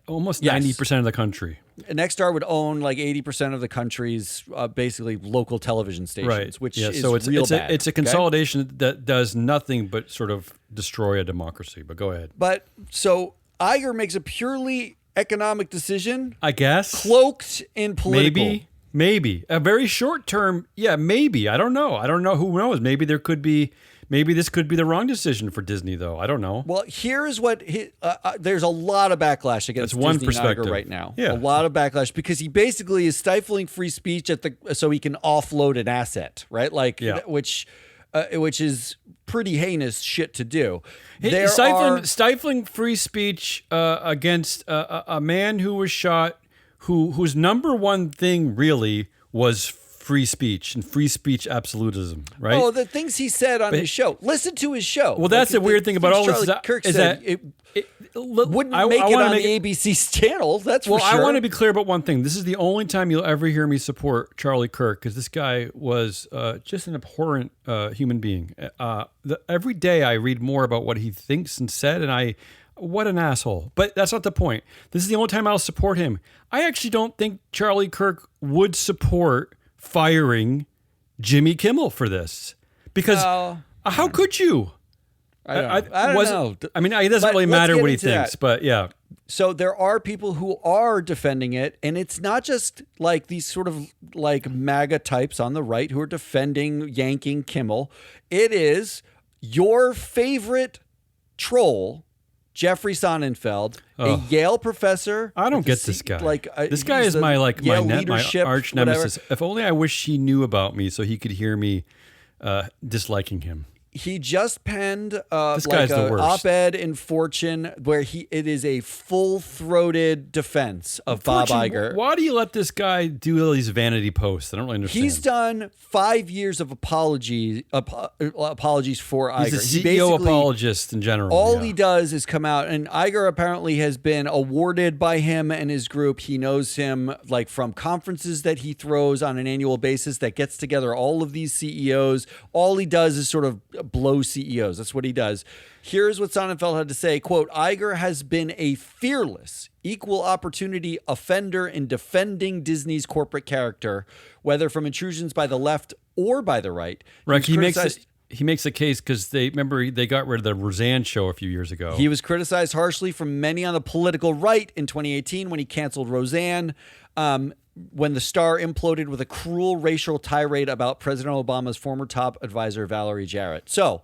almost 90% of the country. Nexstar would own like 80% of the country's basically local television stations, which is real bad. It's a consolidation that does nothing but sort of destroy a democracy. But go ahead. But so Iger makes a purely economic decision, I guess, cloaked in political. Maybe a very short term. Yeah, maybe. I don't know. Who knows? Maybe this could be the wrong decision for Disney, though. I don't know. Well, here's what there's a lot of backlash against Disney and Iger right now. Yeah. A lot of backlash because he basically is stifling free speech so he can offload an asset, right? Like which is pretty heinous shit to do. Stifling free speech against a man who was shot, whose number one thing really was free speech and free speech absolutism, right? Oh, the things he said on his show. Listen to his show. Well, that's the weird thing about all this. Charlie Kirk said it wouldn't make it on the ABC's channel. That's for sure. Well, I want to be clear about one thing. This is the only time you'll ever hear me support Charlie Kirk because this guy was just an abhorrent human being. Every day I read more about what he thinks and said, and what an asshole. But that's not the point. This is the only time I'll support him. I actually don't think Charlie Kirk would support firing Jimmy Kimmel for this because how could you? I don't know. I mean, it doesn't really matter what he thinks, but yeah. So there are people who are defending it, and it's not just like these sort of like MAGA types on the right who are defending yanking Kimmel. It is your favorite troll, Jeffrey Sonnenfeld, a Yale professor. I don't get this guy. This guy is my arch nemesis. If only I wish he knew about me so he could hear me disliking him. He just penned this guy's the worst. Op-ed in Fortune where it is a full-throated defense of Bob Iger. Why do you let this guy do all these vanity posts? I don't really understand. He's done 5 years of apologies for Iger. He's a CEO apologist in general. All he does is come out, and Iger apparently has been awarded by him and his group. He knows him like from conferences that he throws on an annual basis that gets together all of these CEOs. All he does is sort of blow CEOs. That's what he does. Here's what Sonnenfeld had to say, quote, Iger has been a fearless, equal opportunity offender in defending Disney's corporate character, whether from intrusions by the left or by the right. Right. He makes a case because they got rid of the Roseanne show a few years ago. He was criticized harshly from many on the political right in 2018 when he canceled Roseanne, when the Star imploded with a cruel racial tirade about President Obama's former top advisor, Valerie Jarrett. So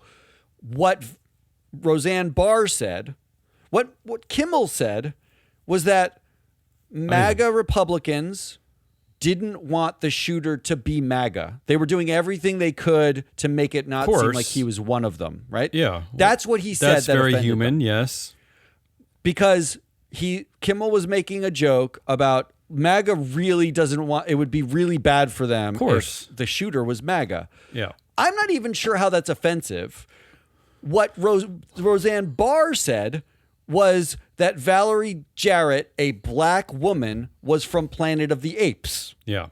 what Roseanne Barr said, what Kimmel said, was that MAGA Republicans didn't want the shooter to be MAGA. They were doing everything they could to make it not seem like he was one of them, right? Yeah. That's what he said. That's very human, yes. Because Kimmel was making a joke about MAGA really doesn't want, it would be really bad for them if the shooter was MAGA. Yeah. I'm not even sure how that's offensive. What Roseanne Barr said was that Valerie Jarrett, a black woman, was from Planet of the Apes. Yeah.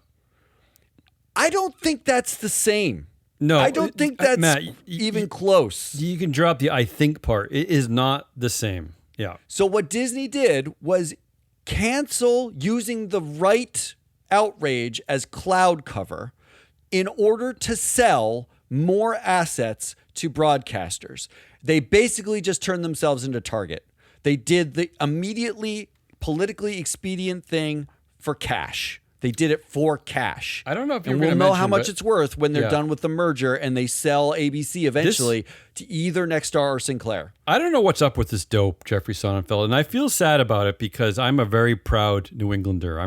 I don't think that's the same. No. I don't think that's Matt, even close. You can drop the I think part. It is not the same. Yeah. So what Disney did was cancel using the right outrage as cloud cover in order to sell more assets to broadcasters. They basically just turned themselves into Target. They did the immediately politically expedient thing for cash. They did it for cash. I don't know if you're and going to we'll know how much it's worth when they're done with the merger and they sell ABC eventually to either Nexstar or Sinclair. I don't know what's up with this dope, Jeffrey Sonnenfeld, and I feel sad about it because I'm a very proud New Englander.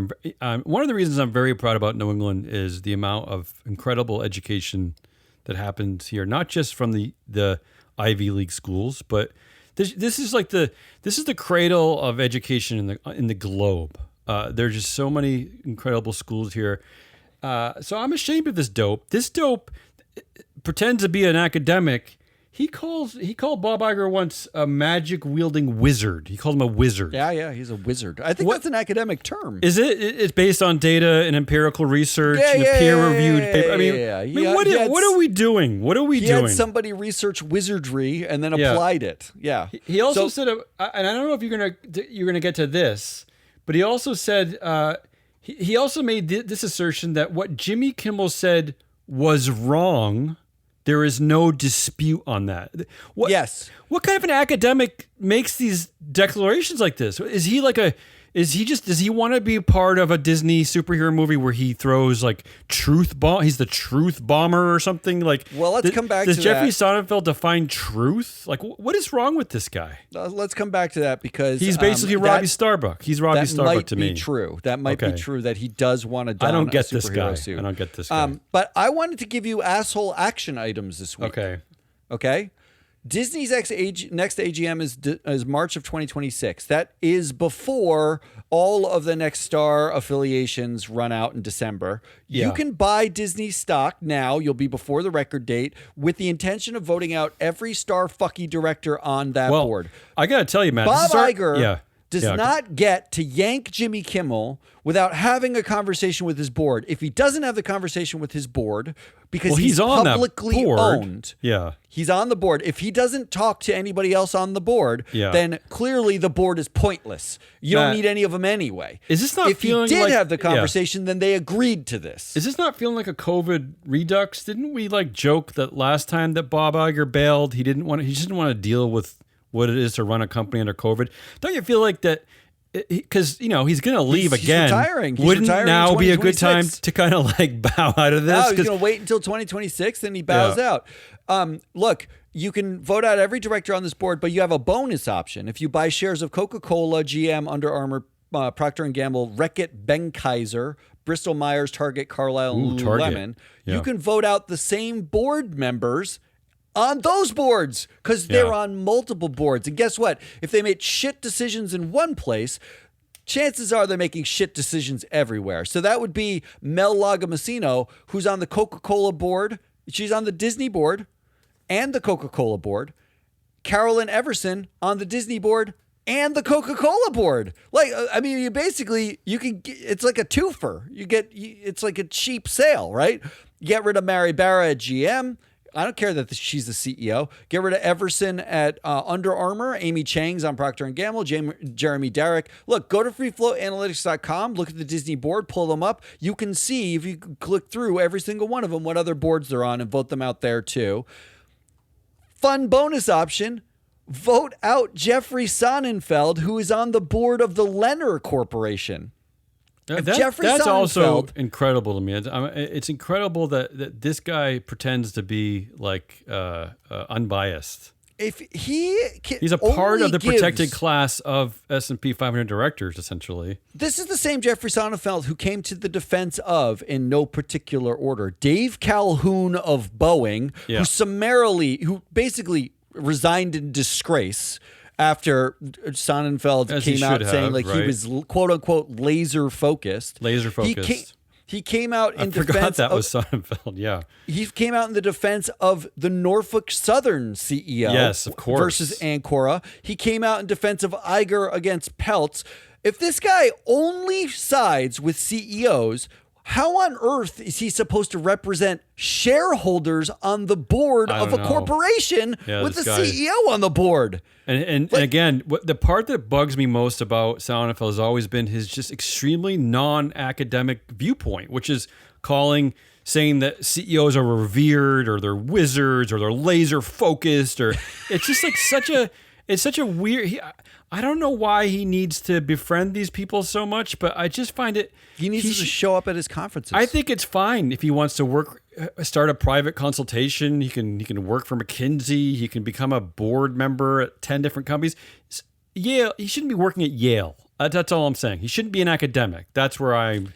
I'm one of the reasons I'm very proud about New England is the amount of incredible education that happens here, not just from the Ivy League schools, but this is the cradle of education in the globe. There's just so many incredible schools here. So I'm ashamed of this dope. This dope pretends to be an academic. He called Bob Iger once a magic wielding wizard. He called him a wizard. Yeah, he's a wizard. I think that's an academic term. Is it? It's based on data and empirical research and a peer-reviewed paper. I mean, what are we doing? What are we doing? He had somebody research wizardry and then applied it. Yeah. He also said, and I don't know if you're gonna get to this, but he also said he also made this assertion that what Jimmy Kimmel said was wrong. There is no dispute on that. Yes. What kind of an academic makes these declarations like this? Does he want to be a part of a Disney superhero movie where he throws like truth bomb? He's the truth bomber or something like. Well, let's come back to that. Does Jeffrey Sonnenfeld define truth? Like, what is wrong with this guy? Let's come back to that because he's basically Robbie Starbuck. He's Robbie Starbuck to me. That might be true. That might be true that he does want to don a superhero suit. I don't get this guy. But I wanted to give you asshole action items this week. Okay. Disney's next AGM is March of 2026. That is before all of the Nexstar affiliations run out in December. Yeah. You can buy Disney stock now. You'll be before the record date with the intention of voting out every Star fucky director on that board. I got to tell you, man. Bob Iger does not get to yank Jimmy Kimmel without having a conversation with his board. If he doesn't have the conversation with his board, because he's on publicly owned, he's on the board. If he doesn't talk to anybody else on the board, then clearly the board is pointless. You don't need any of them anyway. Is this not if feeling he did like, have the conversation, then they agreed to this. Is this not feeling like a COVID redux? Didn't we joke that last time that Bob Iger bailed, he just didn't want to deal with what it is to run a company under COVID? Don't you feel like that? Because he's going to leave again. He's retiring. Wouldn't now be a good time to kind of bow out of this? No, he's going to wait until 2026, then he bows out. Look, you can vote out every director on this board, but you have a bonus option. If you buy shares of Coca-Cola, GM, Under Armour, Procter & Gamble, Reckitt, Benckiser, Bristol Myers, Target, Carlyle, and Lululemon, you can vote out the same board members on those boards because they're on multiple boards. And guess what? If they made shit decisions in one place, chances are they're making shit decisions everywhere. So that would be Mel Lagomasino, who's on the Coca-Cola board. She's on the Disney board and the Coca-Cola board. Carolyn Everson on the Disney board and the Coca-Cola board. You can, it's like a twofer. It's like a cheap sale, right? You get rid of Mary Barra at GM. I don't care that she's the CEO. Get rid of Everson at Under Armour. Amy Chang's on Procter & Gamble. Jeremy Derrick. Look, go to freeflowanalytics.com. Look at the Disney board. Pull them up. You can see, if you click through every single one of them, what other boards they're on and vote them out there too. Fun bonus option. Vote out Jeffrey Sonnenfeld, who is on the board of the Lenner Corporation. That's also incredible to me. It's incredible that this guy pretends to be like unbiased. If he's a part of the protected class of S&P 500 directors, essentially. This is the same Jeffrey Sonnenfeld who came to the defense of, in no particular order, Dave Calhoun of Boeing, who basically resigned in disgrace after Sonnenfeld came out saying he was quote unquote laser focused. He came out in defense. I forgot that was Sonnenfeld. Yeah, he came out in the defense of the Norfolk Southern CEO. Yes, of course. Versus Ancora. He came out in defense of Iger against Peltz. If this guy only sides with CEOs, how on earth is he supposed to represent shareholders on the board of a corporation with the CEO on the board? And again, the part that bugs me most about Sonnenfeld has always been his just extremely non-academic viewpoint, which is saying that CEOs are revered or they're wizards or they're laser focused, or it's just like such a weird. I don't know why he needs to befriend these people so much, but I just find it. He needs to show up at his conferences. I think it's fine if he wants to start a private consultation. He can work for McKinsey. He can become a board member at 10 different companies. Yale. He shouldn't be working at Yale. That's all I'm saying. He shouldn't be an academic. That's where I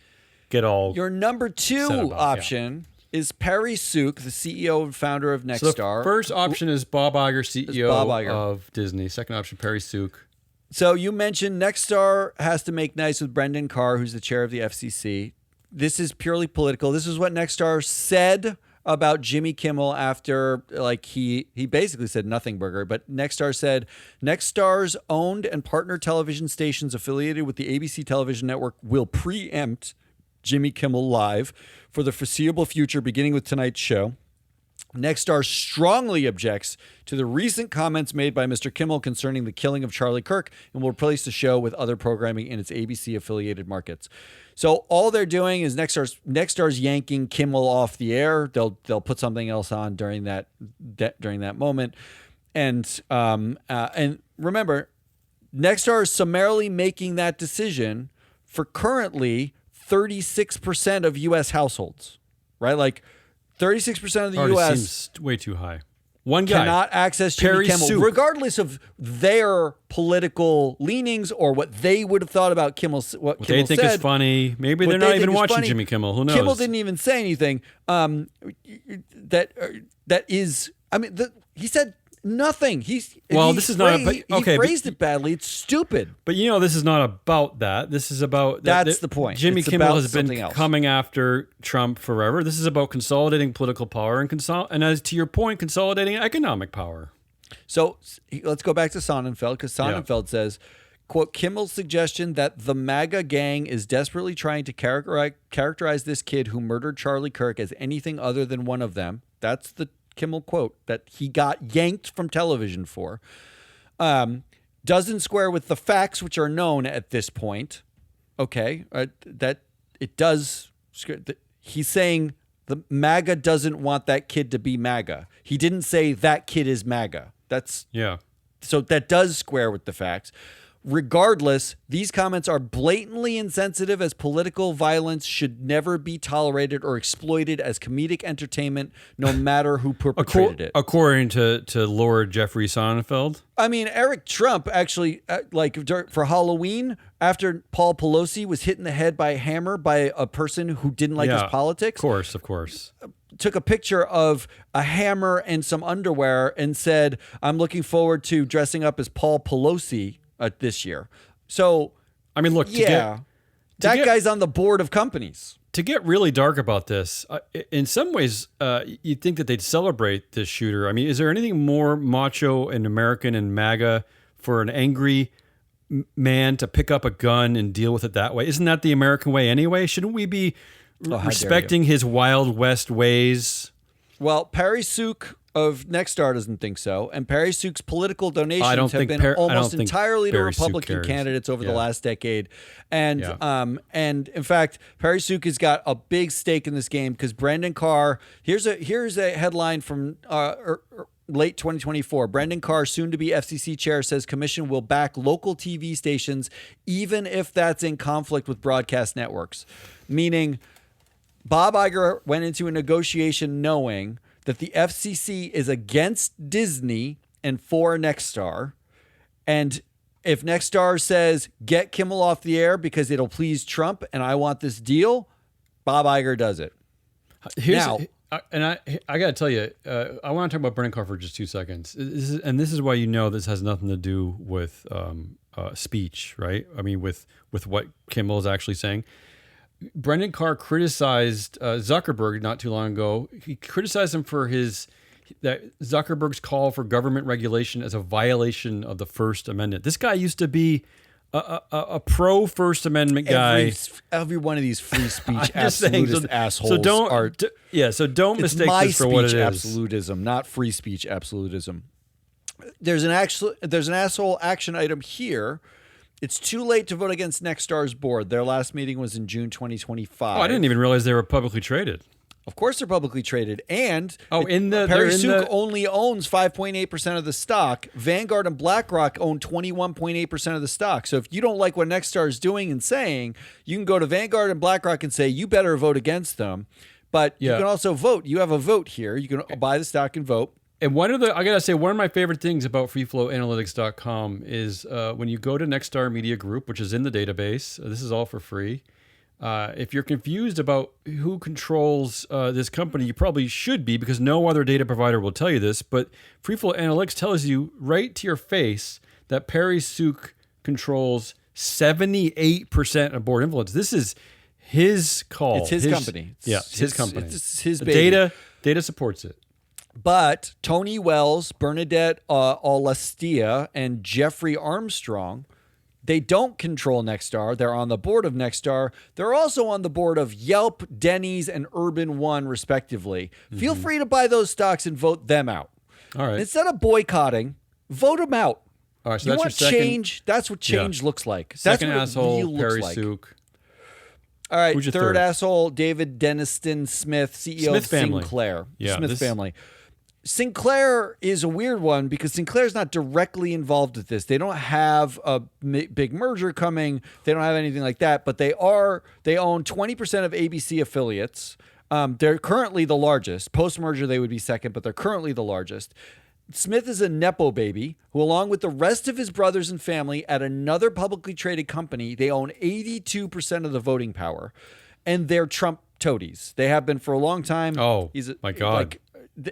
get all. Your number two option is Perry Sook, the CEO and founder of Nexstar. So the first option is Bob Iger, CEO of Disney. Second option, Perry Sook. So you mentioned Nexstar has to make nice with Brendan Carr, who's the chair of the FCC. This is purely political. This is what Nexstar said about Jimmy Kimmel after, he basically said nothing burger, but Nexstar said, Nexstar's owned and partner television stations affiliated with the ABC television network will preempt Jimmy Kimmel Live for the foreseeable future, beginning with tonight's show. Nexstar strongly objects to the recent comments made by Mr. Kimmel concerning the killing of Charlie Kirk and will replace the show with other programming in its ABC-affiliated markets. So all they're doing is Nexstar's yanking Kimmel off the air. They'll put something else on during that moment, and remember, Nexstar is summarily making that decision for currently 36% of U.S. households, right? 36% of the U.S. seems way too high. One guy cannot access Jimmy Kimmel, regardless of their political leanings or what they would have thought about Kimmel. What Kimmel they think said, is funny. Maybe they're not even watching Jimmy Kimmel. Who knows? Kimmel didn't even say anything. That is. I mean, he said nothing. This is not. He phrased it badly. It's stupid. But this is not about that. This is about that's the point. Jimmy Kimmel has been coming after Trump forever. This is about consolidating political power and as to your point, consolidating economic power. So let's go back to Sonnenfeld, because Sonnenfeld says, quote, Kimmel's suggestion that the MAGA gang is desperately trying to characterize this kid who murdered Charlie Kirk as anything other than one of them. That's the Kimmel quote that he got yanked from television for, doesn't square with the facts, which are known at this point. Okay, that it does. He's saying the MAGA doesn't want that kid to be MAGA. He didn't say that kid is MAGA. So that does square with the facts. Regardless, these comments are blatantly insensitive, as political violence should never be tolerated or exploited as comedic entertainment, no matter who perpetrated it. According to Lord Jeffrey Sonnenfeld? I mean, Eric Trump actually, for Halloween, after Paul Pelosi was hit in the head by a hammer by a person who didn't like his politics. Of course. Took a picture of a hammer and some underwear and said, I'm looking forward to dressing up as Paul Pelosi this year. So, I mean, look, that guy's on the board of companies. To get really dark about this, in some ways, you'd think that they'd celebrate this shooter. I mean, is there anything more macho and American and MAGA for an angry man to pick up a gun and deal with it that way? Isn't that the American way anyway? Shouldn't we be respecting his Wild West ways? Well, Perry Sook of Nexstar doesn't think so, and Perry Sook's political donations have think been almost think entirely to Perry Sook Republican cares. candidates over the last decade, and Yeah. and in fact, Perry Sook has got a big stake in this game because Brendan Carr. Here's a headline from late 2024. Brendan Carr, soon to be FCC chair, says commission will back local TV stations even if that's in conflict with broadcast networks, meaning Bob Iger went into a negotiation knowing that the FCC is against Disney and for Nexstar. And if Nexstar says, get Kimmel off the air because it'll please Trump and I want this deal, Bob Iger does it. I got to tell you, I want to talk about Brendan Carr for just 2 seconds. This is why this has nothing to do with speech, right? I mean, with what Kimmel is actually saying. Brendan Carr criticized Zuckerberg not too long ago. He criticized him for that Zuckerberg's call for government regulation as a violation of the First Amendment. This guy used to be a pro First Amendment guy. Every one of these free speech absolutist assholes. So don't mistake this for what it is. Absolutism, not free speech absolutism. There's an asshole action item here. It's too late to vote against Nexstar's board. Their last meeting was in June 2025. Oh, I didn't even realize they were publicly traded. Of course they're publicly traded. And Perry Sook only owns 5.8% of the stock. Vanguard and BlackRock own 21.8% of the stock. So if you don't like what Nexstar is doing and saying, you can go to Vanguard and BlackRock and say, you better vote against them. But you can also vote. You have a vote here. You can buy the stock and vote. And I gotta say, one of my favorite things about freeflowanalytics.com is when you go to Nexstar Media Group, which is in the database, this is all for free. If you're confused about who controls this company, you probably should be, because no other data provider will tell you this. But Freeflow Analytics tells you right to your face that Perry Sook controls 78% of board influence. This is his call. It's his company. It's his company. It's his baby. Data supports it. But Tony Wells, Bernadette Alastia, and Jeffrey Armstrong, they don't control Nexstar. They're on the board of Nexstar. They're also on the board of Yelp, Denny's, and Urban One, respectively. Mm-hmm. Feel free to buy those stocks and vote them out. All right. Instead of boycotting, vote them out. All right. So you that's want your second change? That's what change looks like. Second That's what asshole, it really Perry looks like. Sook. All right. Who's your Third asshole, David Deniston Smith, CEO of Sinclair. Yeah, Family. Sinclair is a weird one because Sinclair's not directly involved with this. They don't have a big merger coming. They don't have anything like that, but they own 20% of ABC affiliates. They're currently the largest. Post-merger, they would be second, but they're currently the largest. Smith is a Nepo baby who, along with the rest of his brothers and family at another publicly traded company, they own 82% of the voting power. And they're Trump toadies. They have been for a long time. Oh, my God.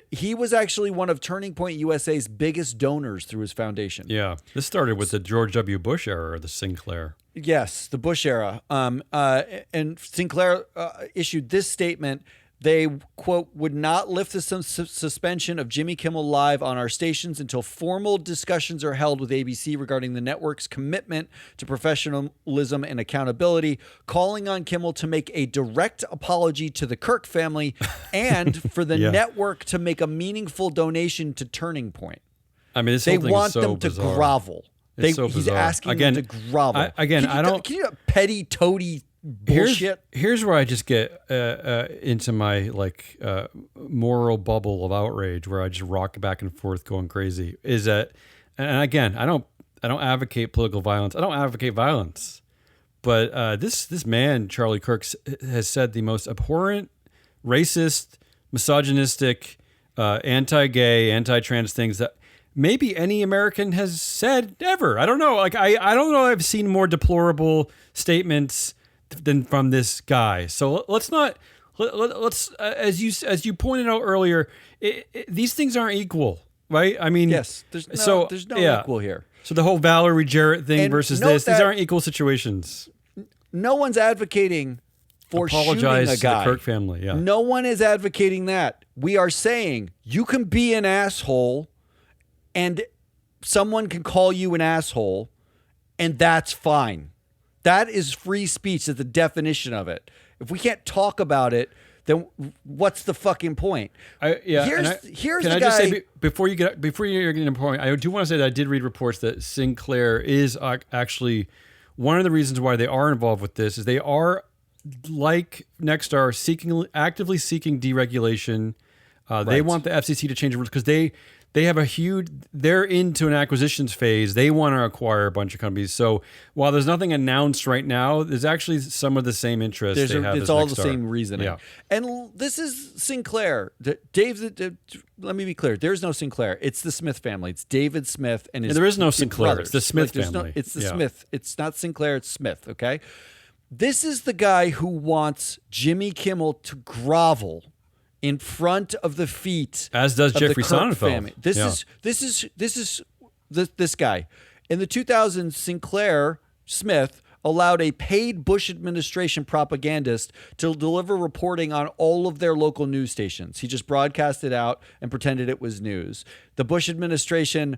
He was actually one of Turning Point USA's biggest donors through his foundation. Yeah. This started with the George W. Bush era, the Sinclair. Yes, the Bush era. And Sinclair issued this statement. They, quote, would not lift the suspension of Jimmy Kimmel Live on our stations until formal discussions are held with ABC regarding the network's commitment to professionalism and accountability, calling on Kimmel to make a direct apology to the Kirk family and for the network to make a meaningful donation to Turning Point. I mean, they want so them bizarre. to grovel. He's asking them to grovel. Can you petty toady bullshit? Here's where I just get into my moral bubble of outrage, where I just rock back and forth going crazy. Is that, and again, I don't advocate political violence. I don't advocate violence, but this man Charlie Kirk has said the most abhorrent, racist, misogynistic, anti-gay, anti-trans things that maybe any American has said ever. I don't know. I don't know. I've seen more deplorable statements than from this guy. So let's as you pointed out earlier, these things aren't equal, right? I mean, yes, there's no equal here. So the whole Valerie Jarrett thing versus these aren't equal situations. No one's advocating for apologize shooting a guy. To the Kirk family. Yeah. No one is advocating that. We are saying you can be an asshole and someone can call you an asshole and that's fine. That is free speech. That's the definition of it. If we can't talk about it, then what's the fucking point? Here's can the I guy. just say before you get to the point, I do want to say that I did read reports that Sinclair is actually one of the reasons why they are involved with this is they are, like Nexstar, actively seeking deregulation. They want the FCC to change the rules because they have they're into an acquisitions phase. They want to acquire a bunch of companies. So while there's nothing announced right now, there's actually some of the same interests they have. It's as all Nexstar. the same reasoning. Yeah. And this is Sinclair. Let me be clear. There's no Sinclair. It's the Smith family. It's David Smith and his there is no Sinclair. brothers. It's the Smith there's family. it's the Smith. It's not Sinclair. It's Smith. Okay. This is the guy who wants Jimmy Kimmel to grovel in front of the feet, as does of Jeffrey the Kirk Sonnenfeld. family. This is this guy. In the 2000s, Sinclair Smith allowed a paid Bush administration propagandist to deliver reporting on all of their local news stations. He just broadcast it out and pretended it was news. The Bush administration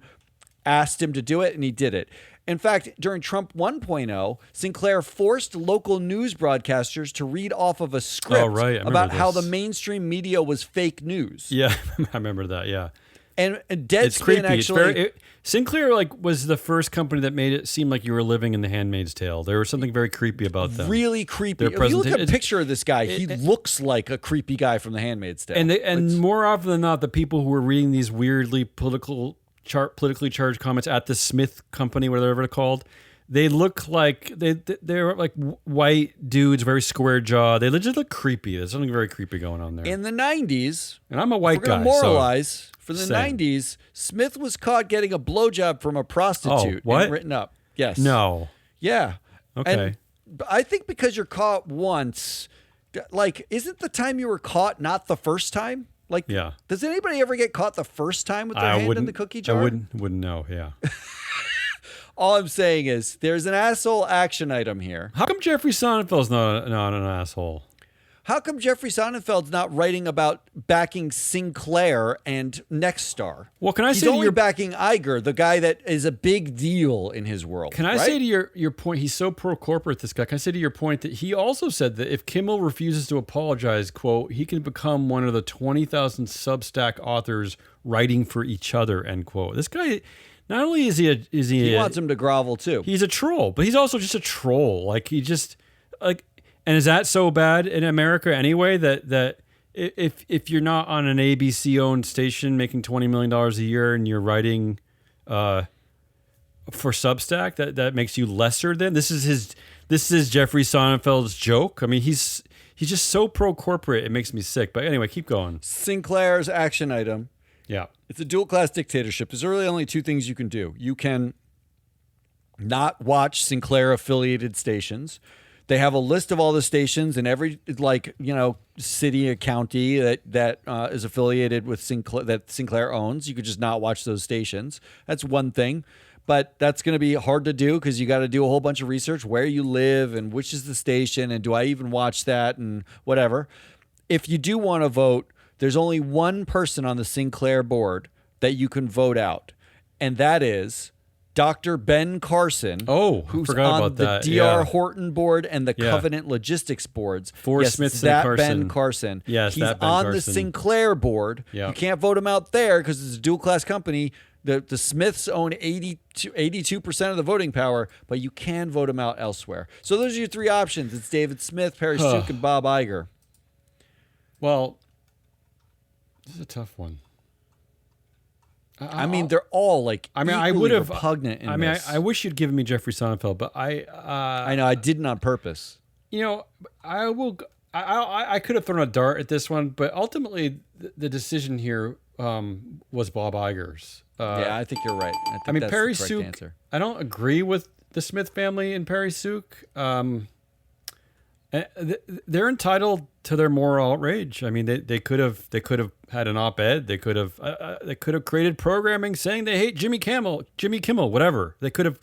asked him to do it, and he did it. In fact, during Trump 1.0, Sinclair forced local news broadcasters to read off of a script about how the mainstream media was fake news. Yeah, I remember that, yeah. And Deadspin creepy. actually... Sinclair was the first company that made it seem like you were living in The Handmaid's Tale. There was something very creepy about them. Really creepy. If you look at a picture of this guy, he looks like a creepy guy from The Handmaid's Tale. And more often than not, the people who were reading these weirdly politically charged comments at the Smith Company, whatever they're called, they look like they're like white dudes, very square jaw. They just look creepy. There's something very creepy going on there. In the 90s, and I'm a white guy. Moralize. For the 90s, Smith was caught getting a blowjob from a prostitute and written up. Yes. No. Yeah. Okay. And I think because you're caught once, like, isn't the time you were caught not the first time? Like, yeah. Does anybody ever get caught the first time with their hand in the cookie jar? I wouldn't know, yeah. All I'm saying is there's an asshole action item here. How come Jeffrey Sonnenfeld's not an asshole? How come Jeffrey Sonnenfeld's not writing about backing Sinclair and Nexstar? Well, can I He's say only backing Iger, the guy that is a big deal in his world. Can I say to your point, he's so pro-corporate, this guy. Can I say to your point that he also said that if Kimmel refuses to apologize, quote, he can become one of the 20,000 Substack authors writing for each other, end quote. This guy, not only is he wants him to grovel too. He's a troll, but he's also just a troll. Like, he just, like... And is that so bad in America anyway that if you're not on an ABC owned station making $20 million a year and you're writing for Substack, that makes you lesser than? This is Jeffrey Sonnenfeld's joke. I mean, he's just so pro corporate, it makes me sick. But anyway, keep going. Sinclair's action item. Yeah. It's a dual class dictatorship. There's really only two things you can do. You can not watch Sinclair affiliated stations. They have a list of all the stations in every, city or county that is affiliated with Sinclair, that Sinclair owns. You could just not watch those stations. That's one thing. But that's going to be hard to do because you got to do a whole bunch of research, where you live and which is the station and do I even watch that and whatever. If you do want to vote, there's only one person on the Sinclair board that you can vote out, and that is Dr. Ben Carson, who's on the DR Horton board and the Covenant Logistics boards. Smiths and Carson. Ben Carson. Yes, he's that Ben on Carson. the Sinclair board. Yeah. You can't vote him out there because it's a dual class company. The Smiths own 82% of the voting power, but you can vote him out elsewhere. So those are your three options. It's David Smith, Perry Sook, and Bob Iger. Well, this is a tough one. I mean, they're all like. I mean, I would have repugnant. I wish you'd given me Jeffrey Sonnenfeld, but I know I didn't on purpose. I will. I could have thrown a dart at this one, but ultimately the decision here was Bob Iger's. I think you're right. I mean, that's Perry the correct Sook. Answer. I don't agree with the Smith family and Perry Sook. They're entitled to their moral outrage. I mean, they could have had an op-ed. They could have created programming saying they hate Jimmy Kimmel, whatever. They could have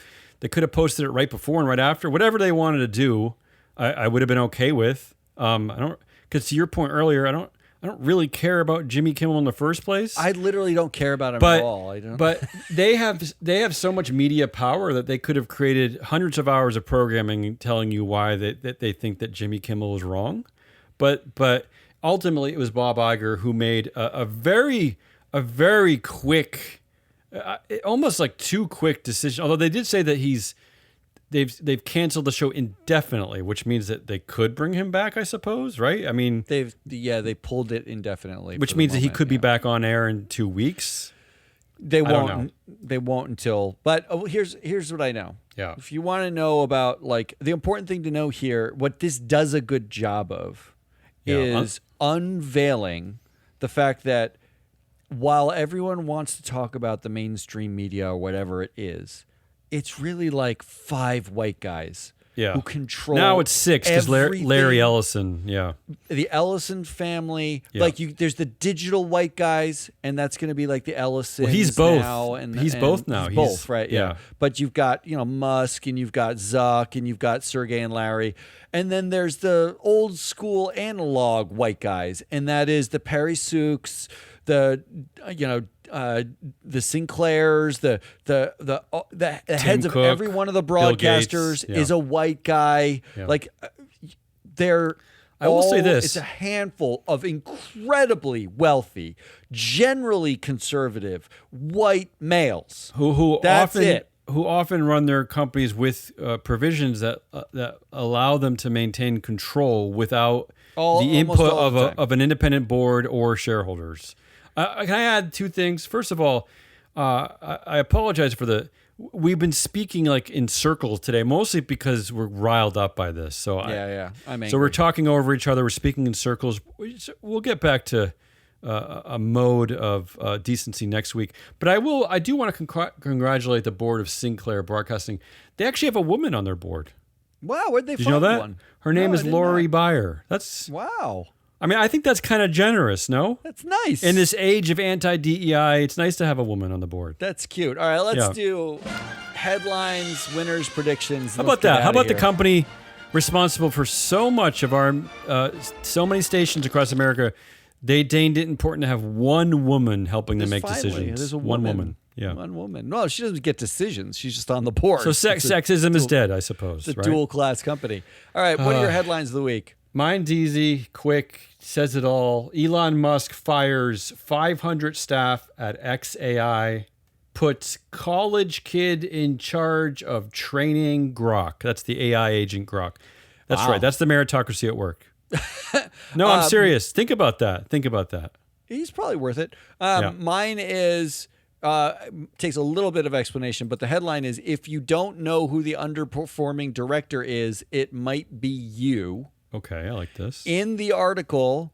posted it right before and right after. Whatever they wanted to do, I would have been okay with. Because to your point earlier, I don't really care about Jimmy Kimmel in the first place. I literally don't care about him at all. I don't. But they have so much media power that they could have created hundreds of hours of programming telling you why they think that Jimmy Kimmel is wrong. But ultimately it was Bob Iger who made a very quick, almost like too quick decision. Although they did say that they've canceled the show indefinitely, which means that they could bring him back, I suppose, right? I mean, they pulled it indefinitely, which means that he could be back on air in 2 weeks. They won't. They won't until. But here's what I know. Yeah. If you want to know about like the important thing to know here, what this does a good job of is unveiling the fact that while everyone wants to talk about the mainstream media or whatever it is, it's really like 5 white guys who control. Now it's 6 because Larry Ellison, the Ellison family. Like there's the digital white guys, and that's going to be like the Ellisons. Well, he's both now, he's both now. He's both, right? Yeah. But you've got Musk, and you've got Zuck, and you've got Sergey and Larry, and then there's the old school analog white guys, and that is the Perry Souks, the Sinclairs, the heads Cook, of every one of the broadcasters is a white guy. Yeah. Like I will say this. It's a handful of incredibly wealthy, generally conservative white males. Who often run their companies with provisions that allow them to maintain control without the input of an independent board or shareholders. Can I add 2 things? First of all, I apologize for we've been speaking like in circles today, mostly because we're riled up by this. So I'm angry. So we're talking over each other. We're speaking in circles. We'll get back to a mode of decency next week. But I do want to congratulate the board of Sinclair Broadcasting. They actually have a woman on their board. Wow, where'd they find one? Did you know that? Her name is Lori Beyer. That's wow. I mean, I think that's kind of generous, no? That's nice. In this age of anti-DEI, it's nice to have a woman on the board. That's cute. All right, let's do headlines, winners, predictions. How about that? How about the company responsible for so much of our, so many stations across America, they deemed it important to have one woman helping them make decisions. There's one woman. Yeah. One woman. No, she doesn't get decisions. She's just on the board. So sexism is dead, I suppose. It's a dual-class company. All right, what are your headlines of the week? Mine's easy, quick, says it all. Elon Musk fires 500 staff at XAI, puts college kid in charge of training Grok. That's the AI agent Grok. That's right. That's the meritocracy at work. No, I'm serious. Think about that. He's probably worth it. Mine is takes a little bit of explanation, but the headline is, if you don't know who the underperforming director is, it might be you. Okay, I like this. In the article,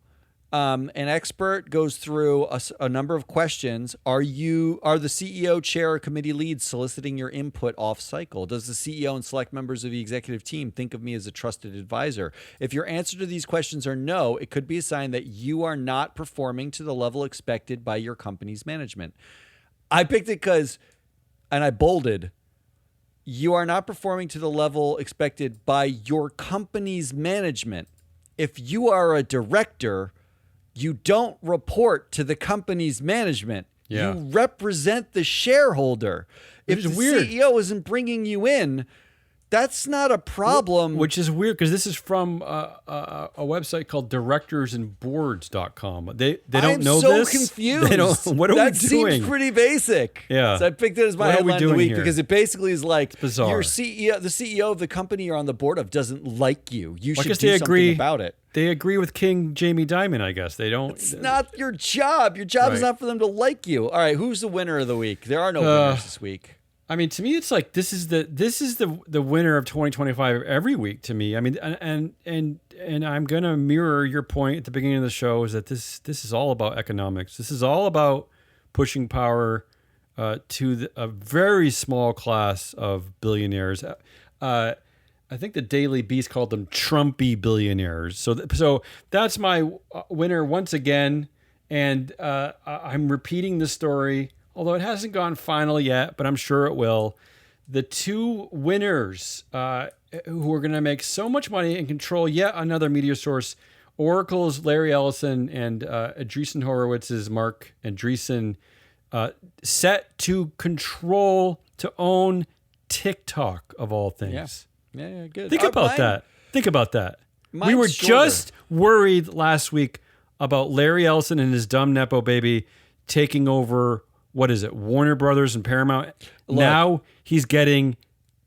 an expert goes through a number of questions. Are the CEO, chair, or committee leads soliciting your input off cycle? Does the CEO and select members of the executive team think of me as a trusted advisor? If your answer to these questions are no, it could be a sign that you are not performing to the level expected by your company's management. I picked it and I bolded, you are not performing to the level expected by your company's management. If you are a director, you don't report to the company's management. Yeah. You represent the shareholder. If the CEO isn't bringing you in, that's not a problem. Which is weird because this is from a website called directorsandboards.com. They don't know this. I'm so confused. They don't, what are we doing? That seems pretty basic. Yeah. So I picked it as my headline of the week here? because it basically is like bizarre. Your CEO, the CEO of the company you're on the board of doesn't like you. You should do something about it. They agree with King Jamie Dimon, I guess. They don't. It's not your job. Your job is not for them to like you. All right, who's the winner of the week? There are no winners this week. I mean, to me, it's like this is the winner of 2025 every week to me. I mean, and I'm gonna mirror your point at the beginning of the show is that this is all about economics. This is all about pushing power to a very small class of billionaires. I think the Daily Beast called them Trumpy billionaires. So that's my winner once again, and I'm repeating the story. Although it hasn't gone final yet, but I'm sure it will. The 2 winners who are going to make so much money and control yet another media source, Oracle's Larry Ellison and Andreessen Horowitz's Mark Andreessen, set to own TikTok of all things. Yeah, good. Think about that. We were just worried last week about Larry Ellison and his dumb Nepo baby taking over, what is it, Warner Brothers and Paramount. Now he's getting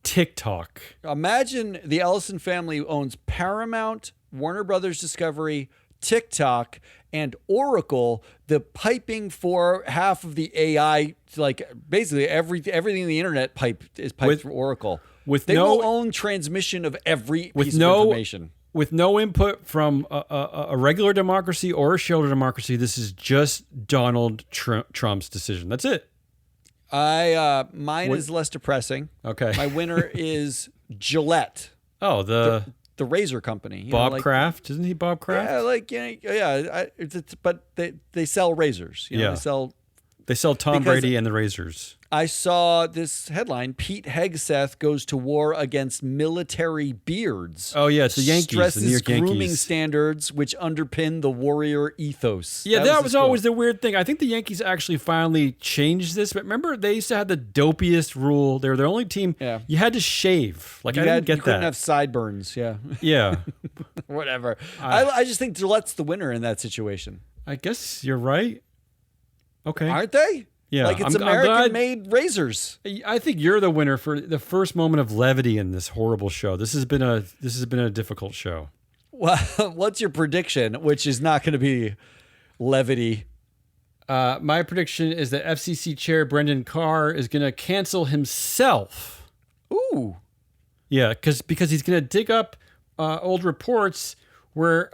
TikTok. Imagine the Ellison family owns Paramount, Warner Brothers Discovery, TikTok, and Oracle, the piping for half of the AI, like basically everything in the internet is piped through Oracle. They will own transmission of every piece of information. With no input from a regular democracy or a shelter democracy. This is just Donald Trump's decision. That's it. Mine is less depressing. Okay. My winner is Gillette. Oh, the razor company. Bob Kraft, isn't he Bob Kraft? Yeah, but they sell razors. They sell Tom Brady and the razors. I saw this headline: Pete Hegseth goes to war against military beards. Oh yeah, it's the Yankees. Stresses the New York Yankees. grooming standards which underpin the warrior ethos. Yeah, that was always the weird thing. I think the Yankees actually finally changed this. But remember, they used to have the dopiest rule. They were their only team. Yeah. You had to shave. Like I didn't get that. You couldn't have sideburns. Yeah. Yeah. Whatever. I just think Gillette's the winner in that situation. I guess you're right. Okay. Aren't they? Yeah. Like it's American-made razors. I think you're the winner for the first moment of levity in this horrible show. This has been a difficult show. Well, what's your prediction? Which is not going to be levity. My prediction is that FCC Chair Brendan Carr is going to cancel himself. Ooh. Yeah, because he's going to dig up old reports where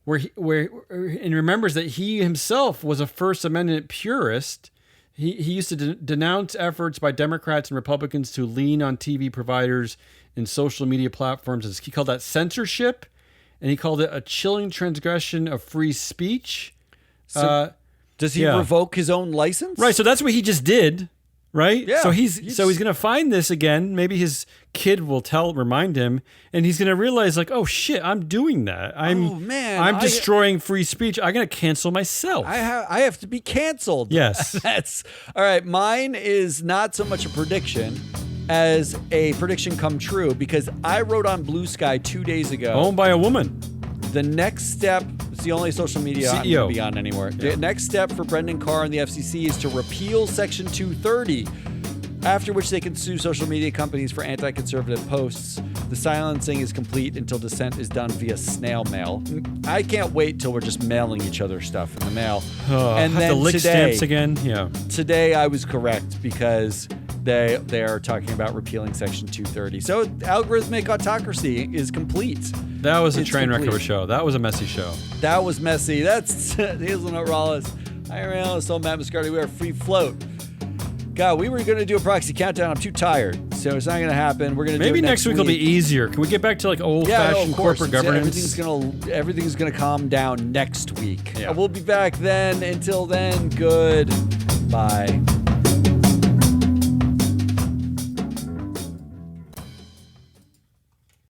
he remembers that he himself was a First Amendment purist. He used to denounce efforts by Democrats and Republicans to lean on TV providers and social media platforms. He called that censorship, and he called it a chilling transgression of free speech. So does he revoke his own license? Right. So that's what he just did. Right. Yeah. So he's going to find this again. Maybe his kid will remind him, and he's going to realize like, oh shit, I'm doing that. I'm destroying free speech. I'm going to cancel myself. I have to be canceled. Yes. That's all right. Mine is not so much a prediction as a prediction come true, because I wrote on Blue Sky 2 days ago. Owned by a woman. The next step, it's the only social media I'm going to be on anymore. Yeah. The next step for Brendan Carr and the FCC is to repeal Section 230, after which they can sue social media companies for anti-conservative posts. The silencing is complete until dissent is done via snail mail. I can't wait till we're just mailing each other stuff in the mail. And then the lick stamps again. Yeah. Today I was correct, because they are talking about repealing Section 230. So algorithmic autocracy is complete. That was a train wreck of a show. That was a messy show. That was messy. That's Hazelnut Rawlins. I'm Analyst Matt Muscardi. We are Free Float. God, we were going to do a proxy countdown. I'm too tired, so it's not going to happen. We're going to maybe next week will be easier. Can we get back to like old-fashioned corporate governance? Everything's gonna calm down next week. Yeah. We'll be back then. Until then, goodbye.